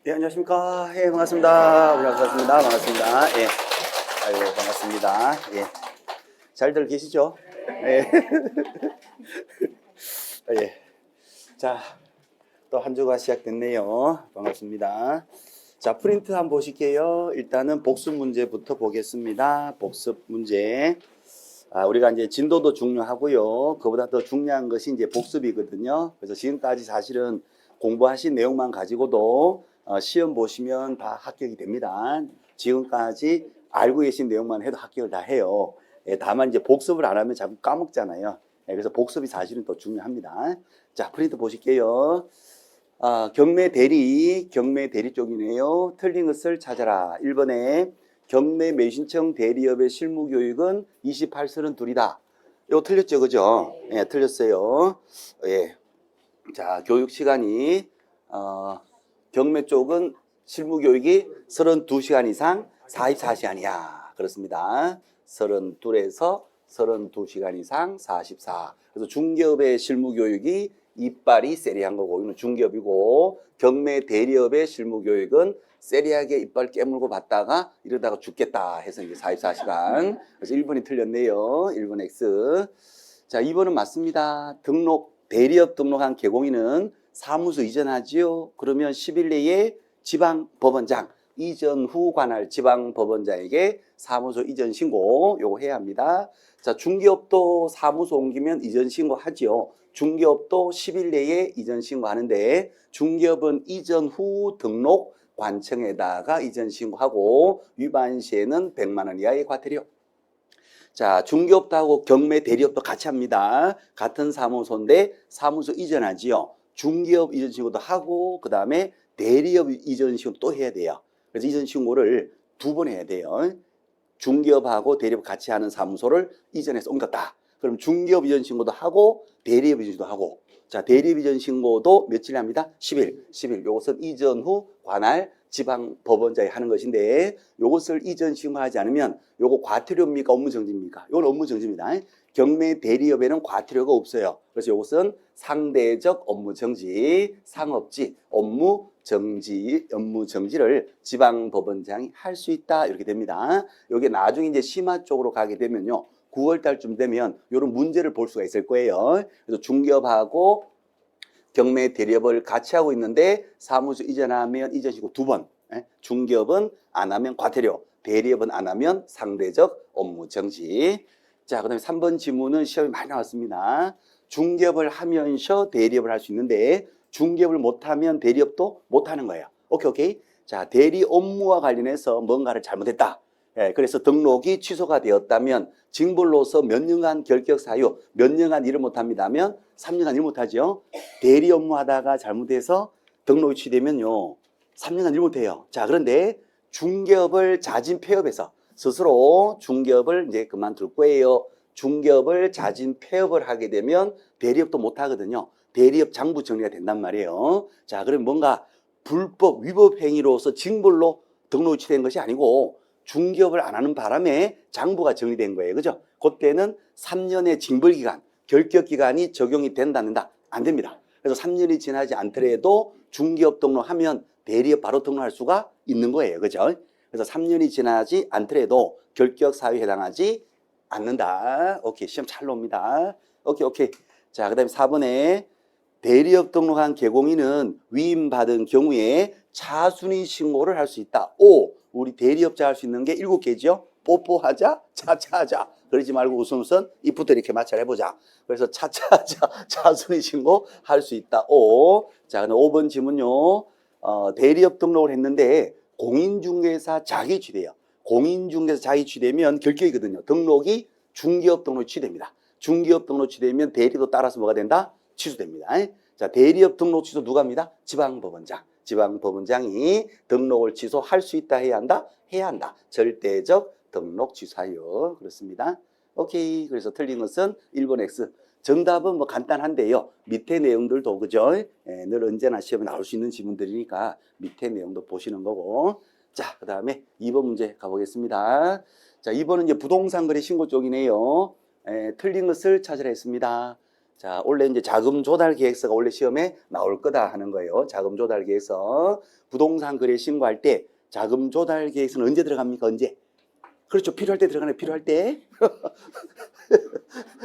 네, 안녕하십니까. 예, 반갑습니다. 반갑습니다. 반갑습니다. 예. 아이고, 반갑습니다. 예. 잘들 계시죠? 예. 예. 자, 또 한 주가 시작됐네요. 반갑습니다. 자, 프린트 한번 보실게요. 일단은 복습 문제부터 보겠습니다. 복습 문제. 우리가 이제 진도도 중요하고요. 그보다 더 중요한 것이 이제 복습이거든요. 그래서 지금까지 사실은 공부하신 내용만 가지고도 시험 보시면 다 합격이 됩니다. 지금까지 알고 계신 내용만 해도 합격을 다 해요. 예, 다만 이제 복습을 안 하면 자꾸 까먹잖아요. 예, 그래서 복습이 사실은 더 중요합니다. 자, 프린트 보실게요. 경매 대리 쪽이네요. 틀린 것을 찾아라. 1번에 경매 매신청 대리업의 실무 교육은 28설은 둘이다. 이거 틀렸죠, 그죠? 예, 틀렸어요. 예. 자, 교육 시간이 경매 쪽은 실무 교육이 32시간 이상 44시간이야. 그렇습니다. 32에서 32시간 이상 44. 그래서 중개업의 실무 교육이 이빨이 세리한 거고, 이건 중개업이고, 경매 대리업의 실무 교육은 세리하게 이빨 깨물고 받다가 이러다가 죽겠다 해서 이제 44시간. 그래서 1번이 틀렸네요. 1번 X. 자, 2번은 맞습니다. 대리업 등록한 개공인은 사무소 이전하지요. 그러면 10일 내에 지방법원장, 이전 후 관할 지방법원장에게 사무소 이전 신고 요거 해야 합니다. 자, 중개업도 사무소 옮기면 이전 신고 하지요. 중개업도 10일 내에 이전 신고 하는데 중개업은 이전 후 등록 관청에다가 이전 신고하고 위반 시에는 100만 원 이하의 과태료. 자, 중개업도 하고 경매 대리업도 같이 합니다. 같은 사무소인데 사무소 이전하지요. 중개업 이전 신고도 하고 그 다음에 대리업 이전 신고 또 해야 돼요. 그래서 이전 신고를 2번 해야 돼요. 중개업하고 대리업 같이 하는 사무소를 이전해서 옮겼다. 그럼 중개업 이전 신고도 하고 대리업 이전 신고도 하고. 자, 대리업 이전 신고도 며칠 합니다? 10일. 요것은 이전 후 관할 지방법원장이 하는 것인데 요것을 이전 신고하지 않으면 요거 과태료입니까? 업무정지입니까? 요건 업무정지입니다. 경매 대리업에는 과태료가 없어요. 그래서 요것은 상대적 업무정지, 상업지, 업무정지를 지방법원장이 할 수 있다. 이렇게 됩니다. 요게 나중에 이제 심화 쪽으로 가게 되면요. 9월 달쯤 되면 이런 문제를 볼 수가 있을 거예요. 그래서 중개업하고 경매 대리업을 같이 하고 있는데 사무소 이전하면 이전시고 2번. 중개업은 안 하면 과태료, 대리업은 안 하면 상대적 업무정지. 자, 그 다음에 3번 지문은 시험이 많이 나왔습니다. 중개업을 하면서 대리업을 할 수 있는데 중개업을 못하면 대리업도 못하는 거예요. 오케이. 자, 대리 업무와 관련해서 뭔가를 잘못했다. 예, 그래서 등록이 취소가 되었다면 징벌로서 몇 년간 결격 사유, 몇 년간 일을 못합니다면 3년간 일 못하죠. 대리 업무하다가 잘못해서 등록이 취되면요 3년간 일 못해요. 자, 그런데 중개업을 자진 폐업해서 스스로 중개업을 이제 그만둘 거예요. 중개업을 자진 폐업을 하게 되면 대리업도 못 하거든요. 대리업 장부 정리가 된단 말이에요. 자, 그럼 뭔가 불법 위법 행위로서 징벌로 등록이 취된 것이 아니고 중개업을 안 하는 바람에 장부가 정리된 거예요. 그죠? 그때는 3년의 징벌기간, 결격기간이 적용이 된다는다. 안 됩니다. 그래서 3년이 지나지 않더라도 중개업 등록하면 대리업 바로 등록할 수가 있는 거예요. 그죠? 그래서 3년이 지나지 않더라도 결격 사유에 해당하지 않는다. 오케이. 시험 잘 놉니다. 오케이. 자, 그 다음에 4번에 대리업 등록한 개공인은 위임받은 경우에 차순위 신고를 할 수 있다. 우리 대리업자 할 수 있는 게 7개죠. 뽀뽀하자, 차차하자. 그러지 말고 웃음선 입부터 이렇게 마찰해보자. 그래서 차차하자, 차순위 신고 할 수 있다. 자, 그럼 5번 지문요. 대리업 등록을 했는데 공인중개사 자기 취대요. 공인중개사 자기 취되면 결격이거든요. 등록이 중개업 등록이 취됩니다. 중개업 등록 취되면 대리도 따라서 뭐가 된다? 취소됩니다. 자, 대리업 등록 취소 누가 합니다? 지방법원장. 지방법원장이 등록을 취소할 수 있다 해야 한다? 해야 한다. 절대적 등록 취소하여. 그렇습니다. 오케이. 그래서 틀린 것은 1번 X. 정답은 뭐 간단한데요. 밑에 내용들도 그죠? 늘 언제나 시험에 나올 수 있는 지문들이니까 밑에 내용도 보시는 거고. 자, 그 다음에 2번 문제 가보겠습니다. 자, 2번은 이제 부동산 거래 신고 쪽이네요. 틀린 것을 찾으라 했습니다. 자, 원래 이제 자금 조달 계획서가 원래 시험에 나올 거다 하는 거예요. 자금 조달 계획서. 부동산 거래 신고할 때 자금 조달 계획서는 언제 들어갑니까? 언제? 그렇죠. 필요할 때 들어가네. 필요할 때.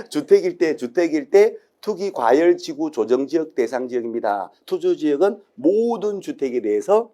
주택일 때 투기 과열 지구 조정 지역 대상 지역입니다. 투조 지역은 모든 주택에 대해서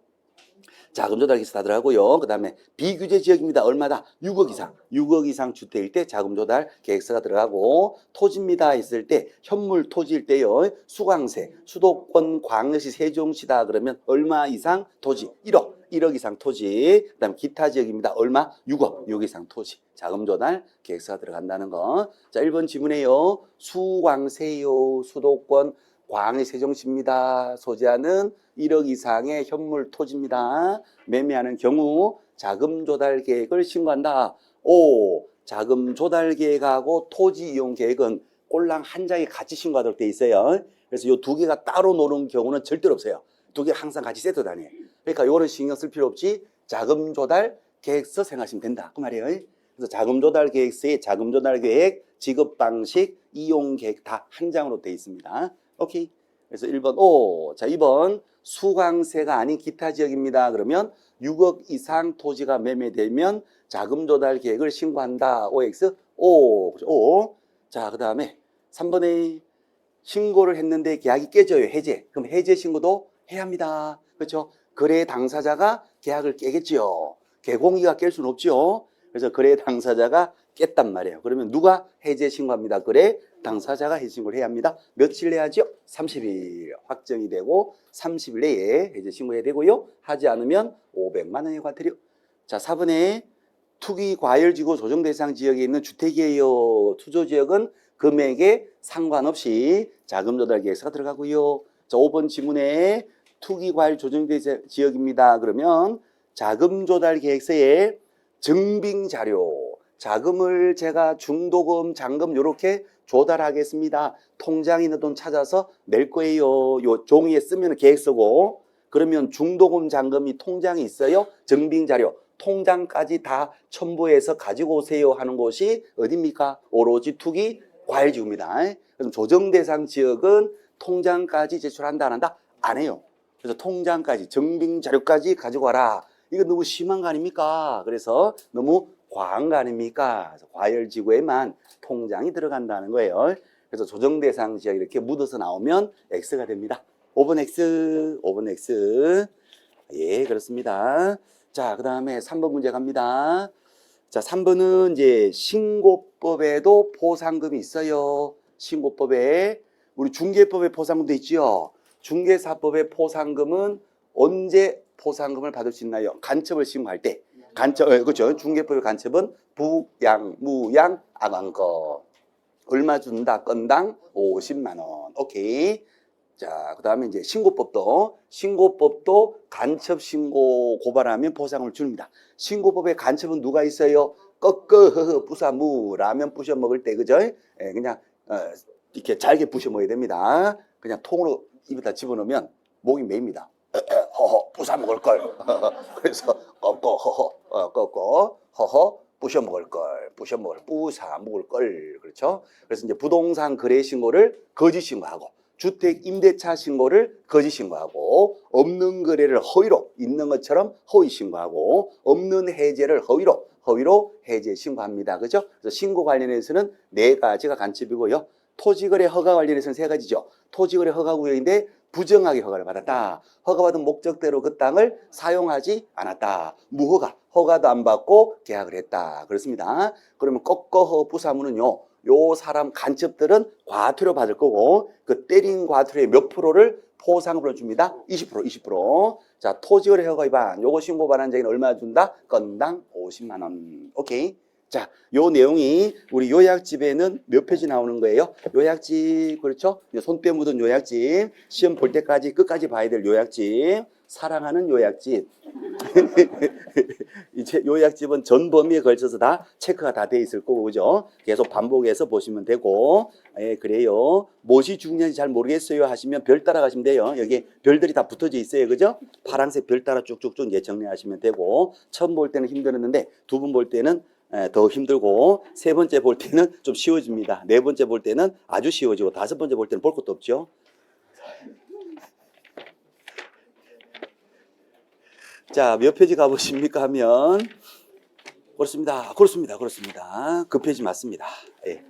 자금 조달 계획서 하더라고요. 그 다음에 비규제 지역입니다. 얼마다? 6억 이상. 6억 이상 주택일 때 자금 조달 계획서가 들어가고, 토지입니다 했을 때 현물 토지일 때요. 수강세, 수도권 광역시 세종시다 그러면 얼마 이상 토지? 1억. 1억 이상 토지. 그 다음에 기타 지역입니다. 얼마? 6억. 6억 이상 토지. 자금 조달 계획서가 들어간다는 거. 자, 1번 지문에요. 수강세요. 수도권 광역시 세종시입니다. 소재하는 1억 이상의 현물 토지입니다. 매매하는 경우 자금 조달 계획을 신고한다. 오, 자금 조달 계획하고 토지 이용 계획은 꼴랑 한 장에 같이 신고하도록 돼 있어요. 그래서 이 두 개가 따로 노는 경우는 절대로 없어요. 두 개 항상 같이 세트 다녀요. 그러니까 요거는 신경 쓸 필요 없이 자금 조달 계획서 생각하시면 된다. 그 말이에요. 그래서 자금 조달 계획서에 자금 조달 계획, 지급 방식, 이용 계획 다 한 장으로 돼 있습니다. 오케이. 그래서 1번, 자, 2번, 수강세가 아닌 기타 지역입니다. 그러면 6억 이상 토지가 매매되면 자금 조달 계획을 신고한다. OX, 그렇죠. O. 자, 그 다음에 3번에 신고를 했는데 계약이 깨져요. 해제. 그럼 해제 신고도 해야 합니다. 그렇죠. 거래 당사자가 계약을 깨겠지요. 개공이가 깰 수는 없죠. 그래서 거래 당사자가 깼단 말이에요. 그러면 누가 해제 신고합니다. 거래 당사자가 해제 신고를 해야 합니다. 며칠 내야죠? 30일 확정이 되고 30일 내에 해제 신고해야 되고요. 하지 않으면 500만 원의 과태료. 자, 4번에 투기 과열지구 조정 대상 지역에 있는 주택이에요. 투조 지역은 금액에 상관없이 자금 조달 계획서가 들어가고요. 자, 5번 지문에 투기 과열 조정 대상 지역입니다. 그러면 자금 조달 계획서에 증빙 자료, 자금을 제가 중도금, 잔금 이렇게 조달하겠습니다. 통장에 있는 돈 찾아서 낼 거예요. 요 종이에 쓰면 계획서고, 그러면 중도금, 잔금이 통장에 있어요. 증빙 자료, 통장까지 다 첨부해서 가지고 오세요 하는 곳이 어디입니까? 오로지 투기 과열지구입니다. 그럼 조정 대상 지역은 통장까지 제출한다 안 한다? 안 해요. 그래서 통장까지, 증빙 자료까지 가지고 와라. 이거 너무 심한 거 아닙니까? 그래서 너무 과한 거 아닙니까? 그래서 과열지구에만 통장이 들어간다는 거예요. 그래서 조정 대상 지역 이렇게 묻어서 나오면 X가 됩니다. 5번 X, 5번 X. 예, 그렇습니다. 자, 그 다음에 3번 문제 갑니다. 자, 3번은 이제 신고법에도 포상금이 있어요. 신고법에. 우리 중개법에 포상금도 있죠. 중개사법의 포상금은 언제 포상금을 받을 수 있나요? 간첩을 신고할 때. 간첩, 그렇죠. 중개법의 간첩은 부양, 무양, 아관거. 얼마 준다? 건당 50만 원. 오케이. 자, 그 다음에 이제 신고법도 간첩 신고 고발하면 보상을 줍니다. 신고법에 간첩은 누가 있어요? 꺾어, 부사무, 라면 부셔 먹을 때, 그죠? 예, 그냥, 이렇게 잘게 부셔 먹어야 됩니다. 그냥 통으로 입에다 집어넣으면 목이 메입니다. 허허, 부사 먹을 걸. 그래서, 꺾어, 허허, 부셔 먹을 걸, 부사 먹을 걸. 그렇죠? 그래서 이제 부동산 거래 신고를 거짓 신고하고, 주택 임대차 신고를 거짓 신고하고, 없는 거래를 허위로, 있는 것처럼 허위 신고하고, 없는 해제를 허위로 해제 신고합니다. 그죠? 그래서 신고 관련해서는 4가지가 간첩이고요. 토지거래 허가 관련해서는 3가지죠. 토지거래 허가 구역인데 부정하게 허가를 받았다. 허가받은 목적대로 그 땅을 사용하지 않았다. 무허가, 허가도 안 받고 계약을 했다. 그렇습니다. 그러면 꺾어허 부사무는요, 요 사람 간첩들은 과태료 받을 거고, 그 때린 과태료의 몇 프로를 포상금으로 줍니다. 20%. 자, 토지거래 허가 위반, 요거 신고 반환 자에는 얼마 준다? 건당 50만 원. 오케이. 자, 요 내용이 우리 요약집에는 몇 페이지 나오는 거예요? 요약집, 그렇죠? 손때 묻은 요약집, 시험 볼 때까지 끝까지 봐야 될 요약집, 사랑하는 요약집. 이제 요약집은 전 범위에 걸쳐서 다 체크가 다 돼 있을 거고, 그죠? 계속 반복해서 보시면 되고, 예, 그래요. 무엇이 중요한지 잘 모르겠어요 하시면 별 따라가시면 돼요. 여기 별들이 다 붙어져 있어요, 그죠? 파란색 별 따라 쭉쭉쭉 이제 정리하시면 되고, 처음 볼 때는 힘들었는데 두 번 볼 때는 더 힘들고 세 번째 볼 때는 좀 쉬워집니다. 네 번째 볼 때는 아주 쉬워지고 다섯 번째 볼 때는 볼 것도 없죠. 자, 몇 페이지 가보십니까 하면 그렇습니다. 그 페이지 맞습니다. 예.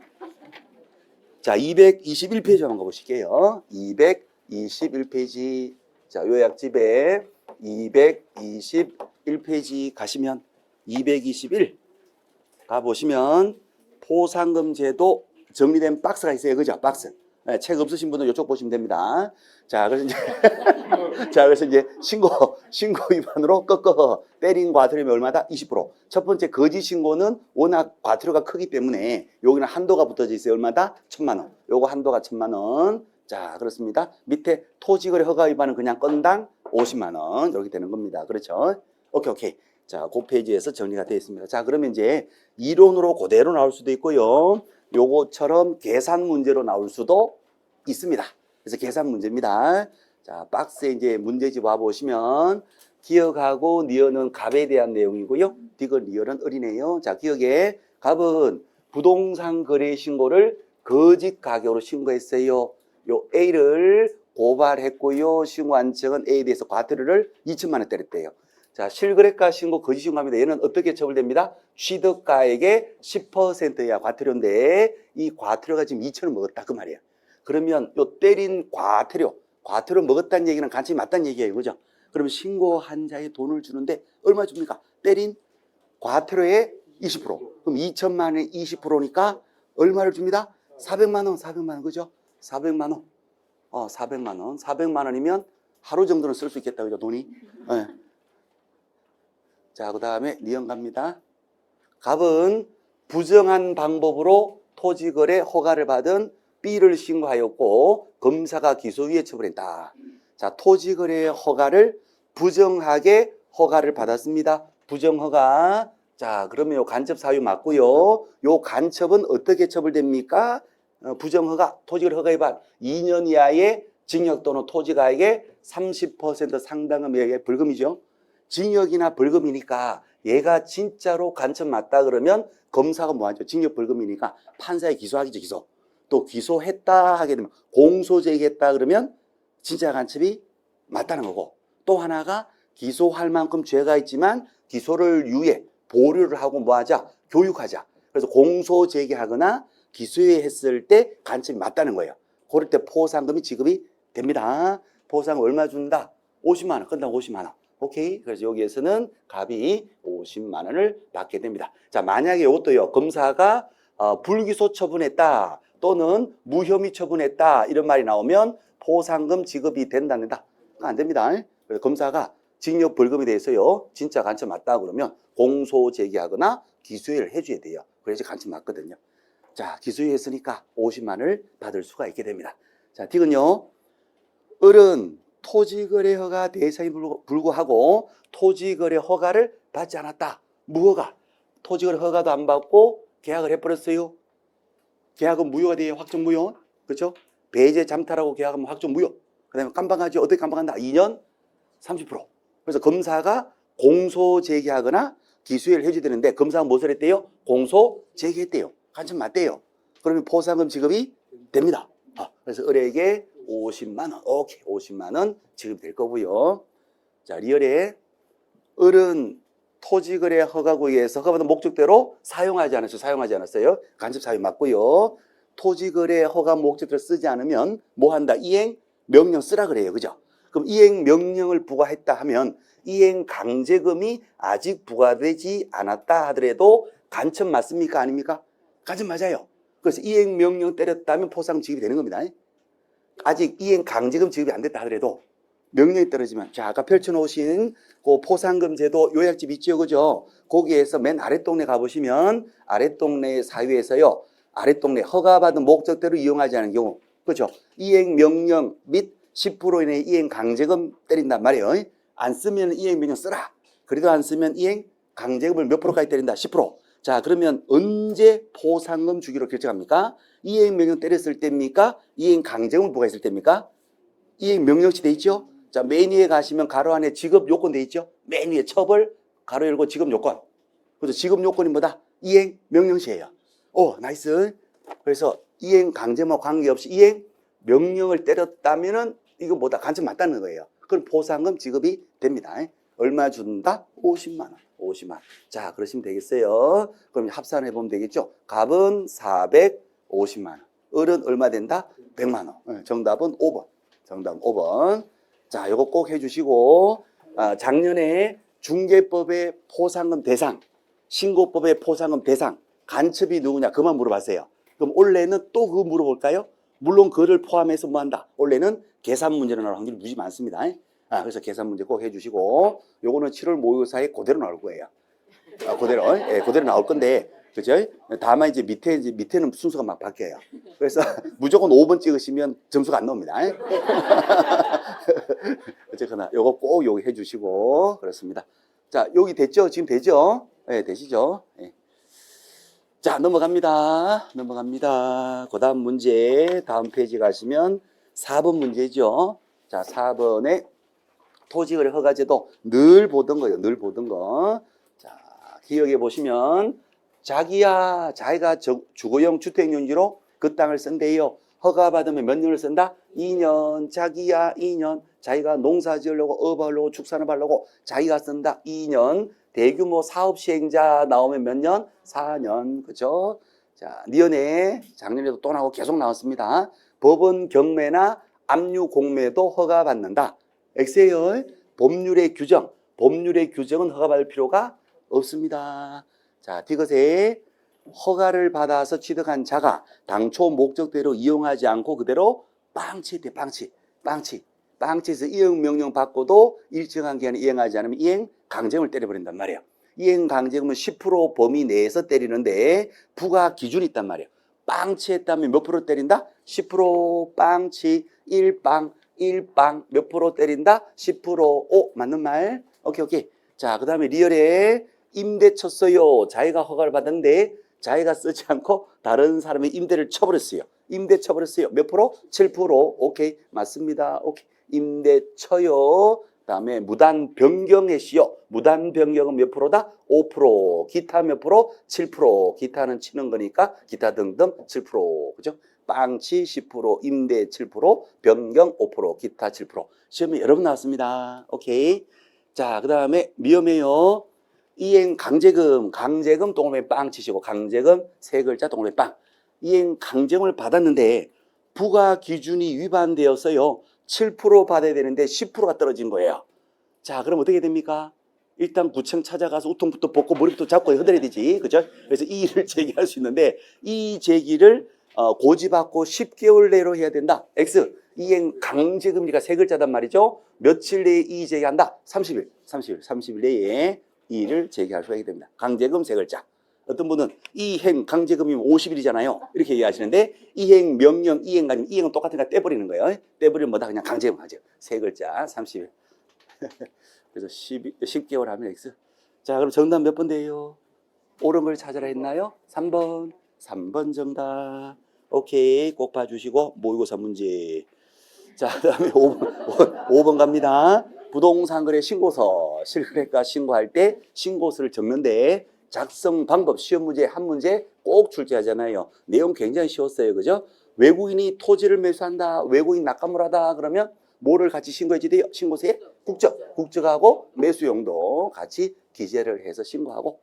자, 221페이지 한번 가보실게요. 221페이지. 자, 요약집에 221페이지 가시면 221 가보시면 포상금제도 정리된 박스가 있어요. 그죠? 박스. 네, 책 없으신 분은 이쪽 보시면 됩니다. 자, 그래서 이제 자, 그래서 이제 신고 위반으로 꺾어 때린 과태료면 얼마다? 20%. 첫 번째 거짓 신고는 워낙 과태료가 크기 때문에 여기는 한도가 붙어져 있어요. 얼마다? 1,000만 원. 요거 한도가 1,000만 원. 자, 그렇습니다. 밑에 토지거래 허가 위반은 그냥 건당 50만 원. 이렇게 되는 겁니다. 그렇죠? 오케이. 자, 그 페이지에서 정리가 되어 있습니다. 자, 그러면 이제 이론으로 그대로 나올 수도 있고요. 요거처럼 계산 문제로 나올 수도 있습니다. 그래서 계산 문제입니다. 자, 박스에 이제 문제집 와보시면 기억하고 니은은 값에 대한 내용이고요. 디귿 리을은 어린애요. 자, 기억에 값은 부동산 거래 신고를 거짓 가격으로 신고했어요. 요 A를 고발했고요. 신고한 측은 A에 대해서 과태료를 2천만 원 때렸대요. 자, 실거래가 신고 거짓 신고합니다. 얘는 어떻게 처벌됩니다? 취득가액의 10%야 과태료인데 이 과태료가 지금 2천을 먹었다 그 말이야. 그러면 요 때린 과태료 먹었다는 얘기는 간첩이 맞다는 얘기예요. 그죠? 그러면 신고한 자에 돈을 주는데 얼마 줍니까? 때린 과태료의 20%. 그럼 2천만 원의 20%니까 얼마를 줍니다? 400만 원. 그죠? 400만 원. 400만 원. 400만 원이면 하루 정도는 쓸 수 있겠다. 그죠? 돈이. 네. 자, 그 다음에 니은 갑니다. 갑은 부정한 방법으로 토지거래 허가를 받은 B를 신고하였고 검사가 기소유예 처벌했다. 자, 토지거래 허가를 부정하게 허가를 받았습니다. 부정허가. 자, 그러면 요 간첩 사유 맞고요. 요 간첩은 어떻게 처벌됩니까? 부정허가, 토지거래 허가 위반 2년 이하의 징역 또는 토지가액의 30% 상당금액의 벌금이죠. 징역이나 벌금이니까 얘가 진짜로 간첩 맞다 그러면 검사가 뭐하죠? 징역 벌금이니까 판사에 기소하기죠. 기소. 또 기소했다 하게 되면 공소 제기했다 그러면 진짜 간첩이 맞다는 거고, 또 하나가 기소할 만큼 죄가 있지만 기소를 유예, 보류를 하고 뭐하자? 교육하자. 그래서 공소 제기하거나 기소했을 때 간첩이 맞다는 거예요. 그럴 때 포상금이 지급이 됩니다. 포상 얼마 준다? 50만 원. 건당 50만 원. 오케이. 그래서 여기에서는 갑이 50만 원을 받게 됩니다. 자, 만약에 이것도요, 검사가 불기소 처분했다 또는 무혐의 처분했다 이런 말이 나오면 포상금 지급이 된다 안 된다? 안 됩니다. 그래서 검사가 징역 벌금에 대해서요, 진짜 간첩 맞다 그러면 공소 제기하거나 기소를 해줘야 돼요. 그래야지 간첩 맞거든요. 자, 기소했으니까 50만 원을 받을 수가 있게 됩니다. 자, 딕은요, 을은 토지거래 허가 대상이 불구하고 토지거래 허가를 받지 않았다. 무허가. 토지거래 허가도 안 받고 계약을 해버렸어요. 계약은 무효가 돼요. 확정 무효. 그렇죠? 배제 잠탈하고 계약하면 확정 무효. 그 다음에 깜방하지. 어떻게 깜방한다? 2년 30%. 그래서 검사가 공소 제기하거나 기소를 해줘야 되는데 검사가 무엇을 했대요? 공소 제기했대요. 간첩 맞대요. 그러면 포상금 지급이 됩니다. 그래서 을에게 50만 원. 오케이. 50만 원 지급될 거고요. 자, 리얼에 을은 토지거래 허가구에서 허가받은 목적대로 사용하지 않았어요. 간접 사유 맞고요. 토지거래 허가 목적대로 쓰지 않으면 뭐 한다? 이행 명령 쓰라 그래요. 그죠? 그럼 이행 명령을 부과했다 하면 이행 강제금이 아직 부과되지 않았다 하더라도 간첩 맞습니까? 아닙니까? 간첩 맞아요. 그래서 이행 명령 때렸다면 포상 지급이 되는 겁니다. 아직 이행 강제금 지급이 안 됐다 하더라도 명령이 떨어지면, 자, 아까 펼쳐놓으신 그 포상금 제도 요약집 있죠, 그죠? 거기에서 맨 아랫동네 가보시면 아랫동네 사유에서요, 아랫동네 허가받은 목적대로 이용하지 않은 경우, 그죠? 이행 명령 및 10% 이내의 이행 강제금 때린단 말이에요. 안 쓰면 이행 명령 쓰라. 그래도 안 쓰면 이행 강제금을 몇 프로까지 때린다? 10%. 자, 그러면 언제 포상금 주기로 결정합니까? 이행 명령 때렸을 때입니까? 이행 강제금을 부과했을 때입니까? 이행 명령치 돼 있죠? 자, 맨 위에 가시면 가로 안에 지급 요건 돼 있죠? 맨 위에 처벌, 가로 열고 지급 요건. 그래서 지급 요건이 뭐다? 이행 명령시예요. 오, 나이스. 그래서 이행 강제와 관계없이 이행 명령을 때렸다면은 이거 뭐다 간첩 맞다는 거예요. 그럼 보상금 지급이 됩니다. 얼마 준다? 50만 원. 50만 원. 자, 그러시면 되겠어요. 그럼 합산해 보면 되겠죠. 갑은 450만 원. 을은 얼마 된다? 100만 원. 정답은 5번. 정답은 5번. 자, 요거 꼭 해주시고, 작년에 중개법의 포상금 대상, 신고법의 포상금 대상, 간첩이 누구냐? 그만 물어봤어요. 그럼 올해는 또 그거 물어볼까요? 물론 그를 포함해서 뭐 한다? 올해는 계산 문제로 나올 확률이 무지 많습니다. 그래서 계산 문제 꼭 해주시고, 요거는 7월 모의고사에 그대로 나올 거예요. 그대로, 예, 그대로 나올 건데, 그죠? 다만 이제 밑에는 순서가 막 바뀌어요. 그래서 무조건 5번 찍으시면 점수가 안 나옵니다. 어쨌거나 요거 꼭 요거 해주시고, 그렇습니다. 자, 여기 됐죠? 지금 되죠? 예, 되시죠? 예. 자, 넘어갑니다. 그 다음 문제, 다음 페이지 가시면 4번 문제죠. 자, 4번에 토지거래 허가제도 늘 보던 거예요. 늘 보던 거. 자, 기억해 보시면 자기가 주거용 주택용지로 그 땅을 쓴대요. 허가 받으면 몇 년을 쓴다? 2년. 자기야 2년. 자기가 농사 지으려고 업하려고 축산업 하려고 자기가 쓴다. 2년. 대규모 사업 시행자 나오면 몇 년? 4년. 그죠? 자, 니은에 작년에도 또 나오고 계속 나왔습니다. 법원 경매나 압류 공매도 허가 받는다. X예요. 법률의 규정은 허가받을 필요가 없습니다. 자, 디귿에 허가를 받아서 취득한 자가 당초 목적대로 이용하지 않고 그대로 빵치했대. 빵치해서 이행 명령 받고도 일정한 기간에 이행하지 않으면 이행 강제금을 때려버린단 말이에요. 이행 강제금은 10% 범위 내에서 때리는데 부과 기준이 있단 말이에요. 빵치했다면 몇 프로 때린다? 10% 빵치 1빵 몇 프로 때린다? 10%. 오, 맞는 말? 오케이. 자, 그 다음에 리얼에 임대 쳤어요. 자기가 허가를 받았는데 자기가 쓰지 않고 다른 사람의 임대를 쳐버렸어요. 몇 프로? 7%. 오케이. 맞습니다. 오케이. 임대 쳐요. 그 다음에 무단 변경했시요. 무단 변경은 몇 프로다? 5%. 기타 몇 프로? 7%. 기타는 치는 거니까 기타 등등 7%. 그죠? 빵치 10%, 임대 7%, 변경 5%, 기타 7%. 시험에 여러 번 나왔습니다. 오케이. 자, 그 다음에 위험해요. 이행 강제금 동그라미 빵 치시고, 강제금 세 글자 동그라미 빵. 이행 강제금을 받았는데 부과 기준이 위반되었어요. 7% 받아야 되는데 10%가 떨어진 거예요. 자, 그럼 어떻게 됩니까? 일단 구청 찾아가서 우통부터 벗고 머리부터 잡고 흔들어야 되지. 그죠? 그래서 이의를 제기할 수 있는데 이 제기를 고지받고 10개월 내로 해야 된다. X. 이행 강제금리가 세 글자단 말이죠. 며칠 내에 이의 제기한다? 30일 내에 이의를 제기할 수가 있게 됩니다. 강제금 세 글자. 어떤 분은 이행 강제금이면 50일이잖아요. 이렇게 얘기하시는데 이행 명령 이행 아니면 이행은 똑같으니까 떼버리는 거예요. 떼버리면 뭐다? 그냥 강제금. 세 글자 30일. 그래서 10개월 하면 X. 자, 그럼 정답 몇 번 돼요? 옳은 걸 찾아라 했나요? 3번 정답. 오케이. 꼭 봐주시고 모의고사 문제. 자, 그 다음에 5번 갑니다. 부동산 거래 신고서. 실거래가 신고할 때 신고서를 적는데 작성 방법 시험 문제 한 문제 꼭 출제하잖아요. 내용 굉장히 쉬웠어요. 그죠? 외국인이 토지를 매수한다. 외국인 낙가물하다. 그러면 뭐를 같이 신고해야 돼요? 신고서에 국적하고 매수용도 같이 기재를 해서 신고하고.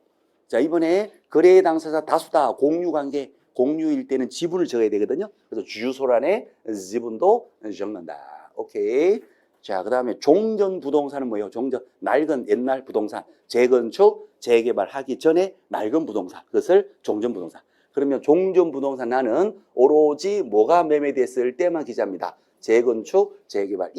자, 이번에 거래 당사자 다수다. 공유관계. 공유일 때는 지분을 적어야 되거든요. 그래서 주소란에 지분도 적는다. 오케이. 자, 그 다음에 종전 부동산은 뭐예요? 종전, 낡은 옛날 부동산. 재건축, 재개발하기 전에 낡은 부동산. 그것을 종전 부동산. 그러면 종전 부동산 나는 오로지 뭐가 매매됐을 때만 기재합니다. 재건축, 재개발,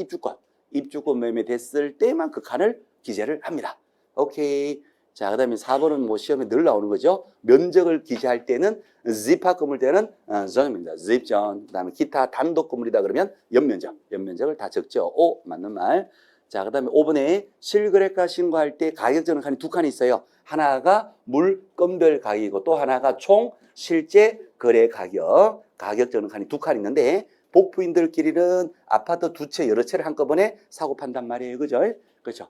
입주권 매매됐을 때만 그 칸을 기재를 합니다. 오케이. 자, 그 다음에 4번은 뭐 시험에 늘 나오는 거죠. 면적을 기재할 때는 집합 건물 때는 전입니다. 집전. 그 다음에 기타 단독 건물이다 그러면 연면적을 다 적죠. 오, 맞는 말. 자, 그 다음에 5번에 실거래가 신고할 때 가격 적는 칸이 두 칸이 있어요. 하나가 물건별 가격이고 또 하나가 총 실제 거래 가격 적는 칸이 두 칸 있는데 복부인들끼리는 아파트 두 채 여러 채를 한꺼번에 사고 판단 말이에요. 그죠? 그렇죠.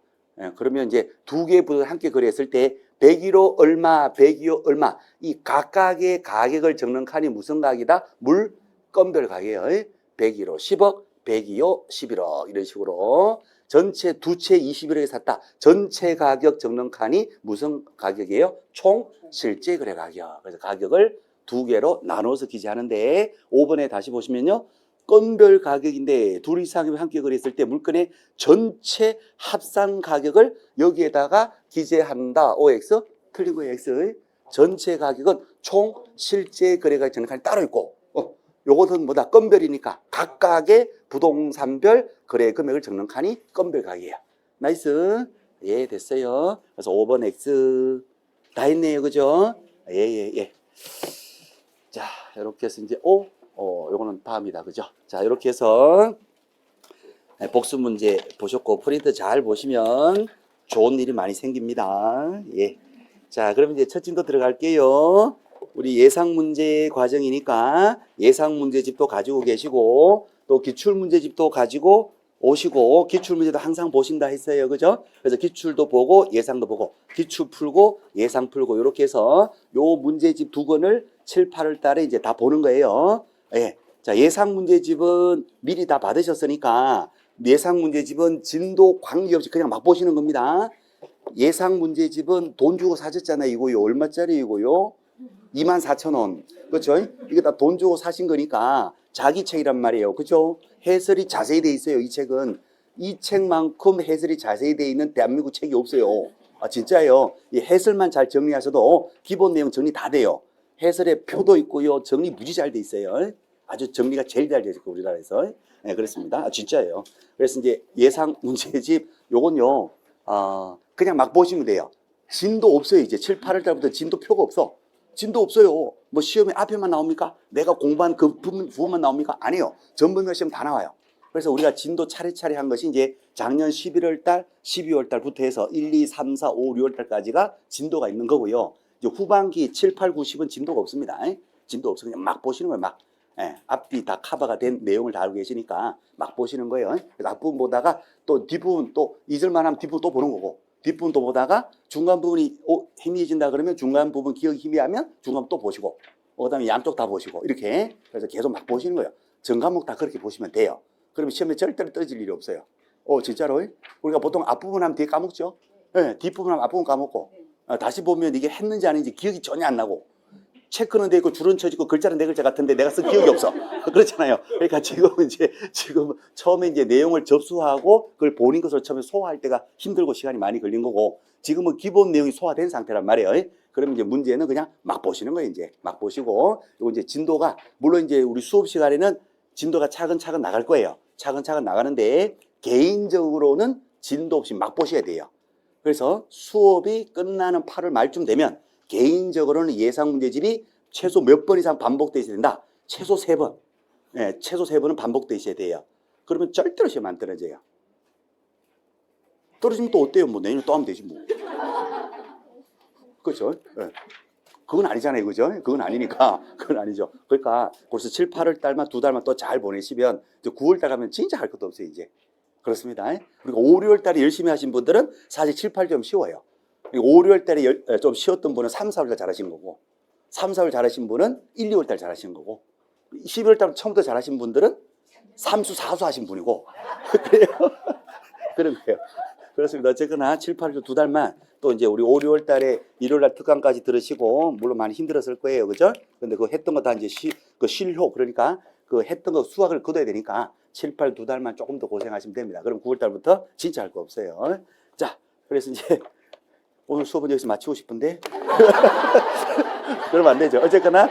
그러면 이제 두 개의 부동산 함께 거래했을 때 101호 얼마, 102호 얼마. 이 각각의 가격을 적는 칸이 무슨 가격이다? 물건별 가격이에요. 101호 10억, 102호 11억 이런 식으로. 전체 두 채 21억에 샀다. 전체 가격 적는 칸이 무슨 가격이에요? 총 실제 거래 가격. 그래서 가격을 두 개로 나눠서 기재하는데 5번에 다시 보시면요. 건별 가격인데 둘 이상이면 함께 거래했을 때 물건의 전체 합산 가격을 여기에다가 기재한다. OX 틀린 거예요. X. 전체 가격은 총 실제 거래가 적는 칸이 따로 있고 요것은 뭐다? 건별이니까 각각의 부동산별 거래 금액을 적는 칸이 건별 가격이에요. 나이스. 예, 됐어요. 그래서 5번 X 다 했네요. 그죠? 예. 자, 이렇게 해서 이제 요거는 다음이다. 그죠? 자, 이렇게 해서 복수 문제 보셨고 프린트 잘 보시면 좋은 일이 많이 생깁니다. 예. 자, 그럼 이제 첫 진도 들어갈게요. 우리 예상 문제 과정이니까 예상 문제집도 가지고 계시고 또 기출 문제집도 가지고 오시고 기출 문제도 항상 보신다 했어요. 그죠? 그래서 기출도 보고 예상도 보고 기출 풀고 예상 풀고 이렇게 해서 요 문제집 두 권을 7, 8월 달에 이제 다 보는 거예요. 예. 자, 예상 문제집은 미리 다 받으셨으니까 예상 문제집은 진도 관계없이 그냥 막 보시는 겁니다. 예상 문제집은 돈 주고 사셨잖아요. 이거요. 얼마짜리 이거요? 24,000원. 그렇죠? 이게 다 돈 주고 사신 거니까 자기 책이란 말이에요. 그렇죠? 해설이 자세히 돼 있어요. 이 책은. 이 책만큼 해설이 자세히 돼 있는 대한민국 책이 없어요. 아, 진짜예요. 이 해설만 잘 정리하셔도 기본 내용 정리 다 돼요. 해설에 표도 있고요. 정리 무지 잘 돼 있어요. 아주 정리가 제일 잘 돼 있고 우리나라에서. 네, 그렇습니다. 아, 진짜예요. 그래서 이제 예상 문제집 요건요. 그냥 막 보시면 돼요. 진도 없어요. 이제 7, 8월 달부터 진도 표가 없어. 진도 없어요. 뭐 시험에 앞에만 나옵니까? 내가 공부한 그 부분만 나옵니까? 아니에요. 전문가 시험 다 나와요. 그래서 우리가 진도 차례차례 한 것이 이제 작년 11월 달, 12월 달부터 해서 1, 2, 3, 4, 5, 6월 달까지가 진도가 있는 거고요. 이제 후반기 7, 8, 9, 10은 진도가 없습니다. 진도 없어. 그냥 막 보시는 거예요. 막. 예, 앞뒤 다 커버가 된 내용을 다 알고 계시니까 막 보시는 거예요. 그래서 앞부분 보다가 또 뒷부분 또 잊을만 하면 뒷부분 또 보는 거고 뒷부분도 보다가 중간 부분이 희미해진다 그러면 중간 부분 기억이 희미하면 중간 또 보시고 그다음에 양쪽 다 보시고 이렇게 그래서 계속 막 보시는 거예요. 전 과목 다 그렇게 보시면 돼요. 그러면 시험에 절대로 떨어질 일이 없어요. 진짜로 우리가 보통 앞부분 하면 뒤에 까먹죠. 네, 뒷부분 하면 앞부분 까먹고 다시 보면 이게 했는지 아닌지 기억이 전혀 안 나고 체크는 돼 있고 줄은 쳐지고 글자는 네 글자 같은데 내가 쓴 기억이 없어. 그렇잖아요. 그러니까 지금 처음에 이제 내용을 접수하고 그걸 보는 것을 처음에 소화할 때가 힘들고 시간이 많이 걸린 거고 지금은 기본 내용이 소화된 상태란 말이에요. 그러면 이제 문제는 그냥 막 보시는 거예요. 이제 막 보시고 이거 이제 진도가 물론 이제 우리 수업 시간에는 진도가 차근차근 나갈 거예요. 차근차근 나가는데 개인적으로는 진도 없이 막 보셔야 돼요. 그래서 수업이 끝나는 8월 말쯤 되면 개인적으로는 예상 문제집이 최소 몇 번 이상 반복되어 있어야 된다. 최소 3번. 네, 최소 3번은 반복되어 있어야 돼요. 그러면 절대로 시험 안 떨어져요. 떨어지면 또 어때요? 뭐 내년에 또 하면 되지 뭐. 그렇죠? 네. 그건 아니잖아요. 그죠? 그건 아니니까. 그건 아니죠. 그러니까 벌써 7, 8월 달만 2달만 또 잘 보내시면 이제 9월 달 가면 진짜 할 것도 없어요. 이제. 그렇습니다. 그리고 5, 6월 달에 열심히 하신 분들은 사실 7, 8점 쉬워요. 5, 6월 달에 좀 쉬었던 분은 3, 4월 달 잘하신 거고 3, 4월 잘하신 분은 1, 2월 달 잘하신 거고 12월 달 처음부터 잘하신 분들은 3수, 4수 하신 분이고 그래요? 그런 거예요. 그렇습니다. 어쨌거나 7, 8주 2달만 또 이제 우리 5, 6월 달에 일요일 날 특강까지 들으시고 물론 많이 힘들었을 거예요. 그죠? 근데 그 했던 거 다 이제 그 실효 그러니까 그 했던 거 수학을 거둬야 되니까 7, 8, 2달만 조금 더 고생하시면 됩니다. 그럼 9월 달부터 진짜 할 거 없어요. 자, 그래서 이제 오늘 수업은 여기서 마치고 싶은데 그러면 안 되죠. 어쨌거나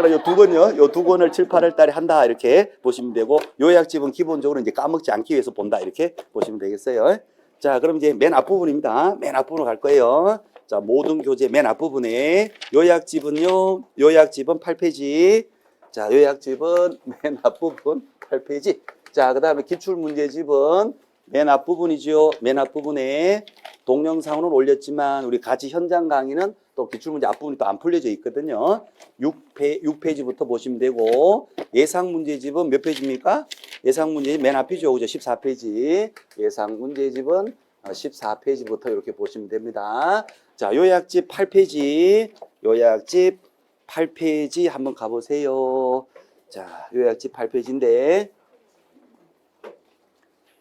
요 두 권요. 요 두 권을 7, 8월 달에 한다 이렇게 보시면 되고 요약집은 기본적으로 이제 까먹지 않기 위해서 본다 이렇게 보시면 되겠어요. 자, 그럼 이제 맨 앞부분입니다. 맨 앞부분으로 갈 거예요. 자, 모든 교재 맨 앞부분에 요약집은요. 요약집은 8페이지. 자, 요약집은 맨 앞부분 8페이지. 자, 그다음에 기출문제집은 맨 앞부분이죠. 맨 앞부분에 동영상으로 올렸지만 우리 같이 현장 강의는 또 기출문제 앞부분이 또 안 풀려져 있거든요. 6페이지부터 보시면 되고 예상 문제집은 몇 페이지입니까? 예상 문제집 맨 앞이죠. 그죠? 14페이지. 예상 문제집은 14페이지부터 이렇게 보시면 됩니다. 자, 요약집 8페이지, 요약집 8페이지 한번 가보세요. 자, 요약집 8페이지인데,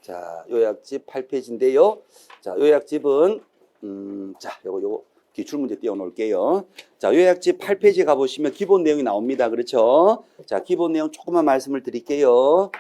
자, 요약집 8페이지인데요. 자, 요약집은, 자, 요거 기출문제 띄워놓을게요. 자, 요약집 8페이지에 가보시면 기본 내용이 나옵니다. 그렇죠? 자, 기본 내용 조금만 말씀을 드릴게요.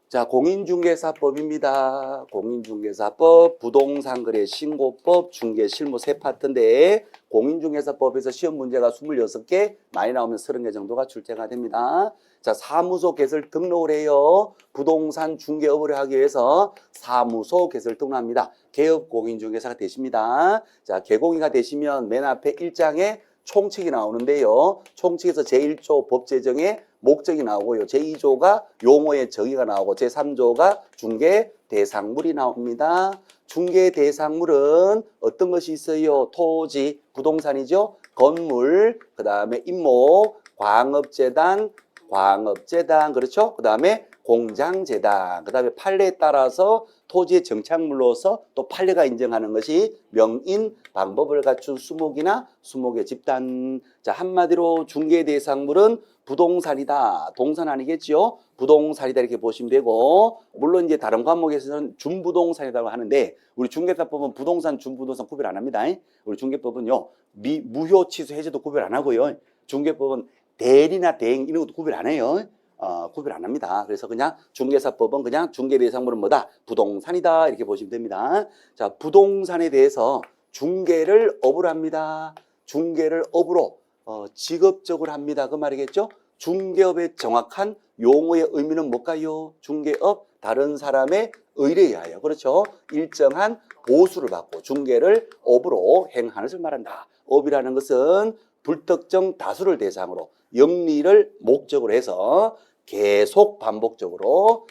자, 공인중개사법입니다. 공인중개사법, 부동산거래 신고법, 중개실무 세 파트인데 공인중개사법에서 시험 문제가 26개, 많이 나오면 30개 정도가 출제가 됩니다. 자, 사무소 개설 등록을 해요. 부동산 중개업을 하기 위해서 사무소 개설 등록합니다. 개업 공인중개사가 되십니다. 자, 개공이가 되시면 맨 앞에 1장에 총칙이 나오는데요. 총칙에서 제1조 법제정의 목적이 나오고요. 제2조가 용어의 정의가 나오고 제3조가 중개 대상물이 나옵니다. 중개 대상물은 어떤 것이 있어요? 토지, 부동산이죠. 건물, 그 다음에 임목, 광업재단, 그렇죠? 그 다음에 공장재단, 그 다음에 판례에 따라서 토지의 정착물로서 또 판례가 인정하는 것이 명인 방법을 갖춘 수목이나 수목의 집단. 자, 한마디로 중개 대상물은 부동산이다. 동산 아니겠죠? 부동산이다 이렇게 보시면 되고, 물론 이제 다른 과목에서는 준부동산이라고 하는데 우리 중개사법은 부동산, 준부동산 구별 안 합니다. 우리 중개법은요, 무효, 취소, 해제도 구별 안 하고요. 중개법은 대리나 대행 이런 것도 구별 안 해요. 구별 안 합니다. 그래서 그냥 중개사법은 그냥 중개 대상물은 뭐다? 부동산이다. 이렇게 보시면 됩니다. 자, 부동산에 대해서 중개를 업으로 합니다. 중개를 업으로 직업적으로 합니다. 그 말이겠죠? 중개업의 정확한 용어의 의미는 뭘까요? 중개업, 다른 사람의 의뢰에 의하여, 그렇죠? 일정한 보수를 받고 중개를 업으로 행하는 것을 말한다. 업이라는 것은 불특정 다수를 대상으로 영리를 목적으로 해서 계속적 반복적으로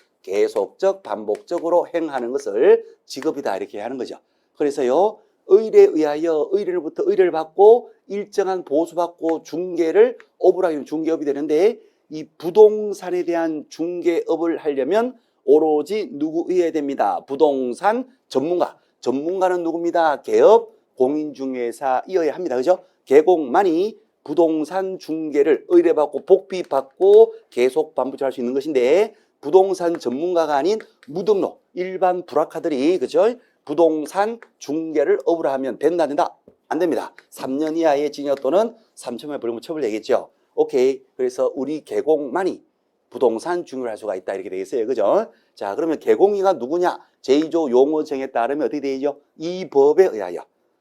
행하는 것을 직업이다 이렇게 하는 거죠. 그래서요, 의뢰에 의하여 의뢰로부터 의뢰를 받고 일정한 보수받고 중개를 업으로 하면 중개업이 되는데, 이 부동산에 대한 중개업을 하려면 오로지 누구 의해야 됩니다. 부동산 전문가. 전문가는 누굽니다. 개업 공인중개사이어야 합니다. 그죠? 개공만이 부동산 중개를 의뢰받고 복비받고 계속 반복할 수 있는 것인데, 부동산 전문가가 아닌 무등록 일반 불학자들이, 그죠? 부동산 중개를 업으로 하면 된다 안 된다? 안 됩니다. 3년 이하의 징역 또는 3천만 원 벌금 처벌 되겠죠. 오케이. 그래서 우리 개공만이 부동산 중개를 할 수가 있다 이렇게 되겠어요. 그죠? 자, 그러면 개공이가 누구냐? 제2조 용어정에 따르면 어떻게 되죠? 이 법에 의하여.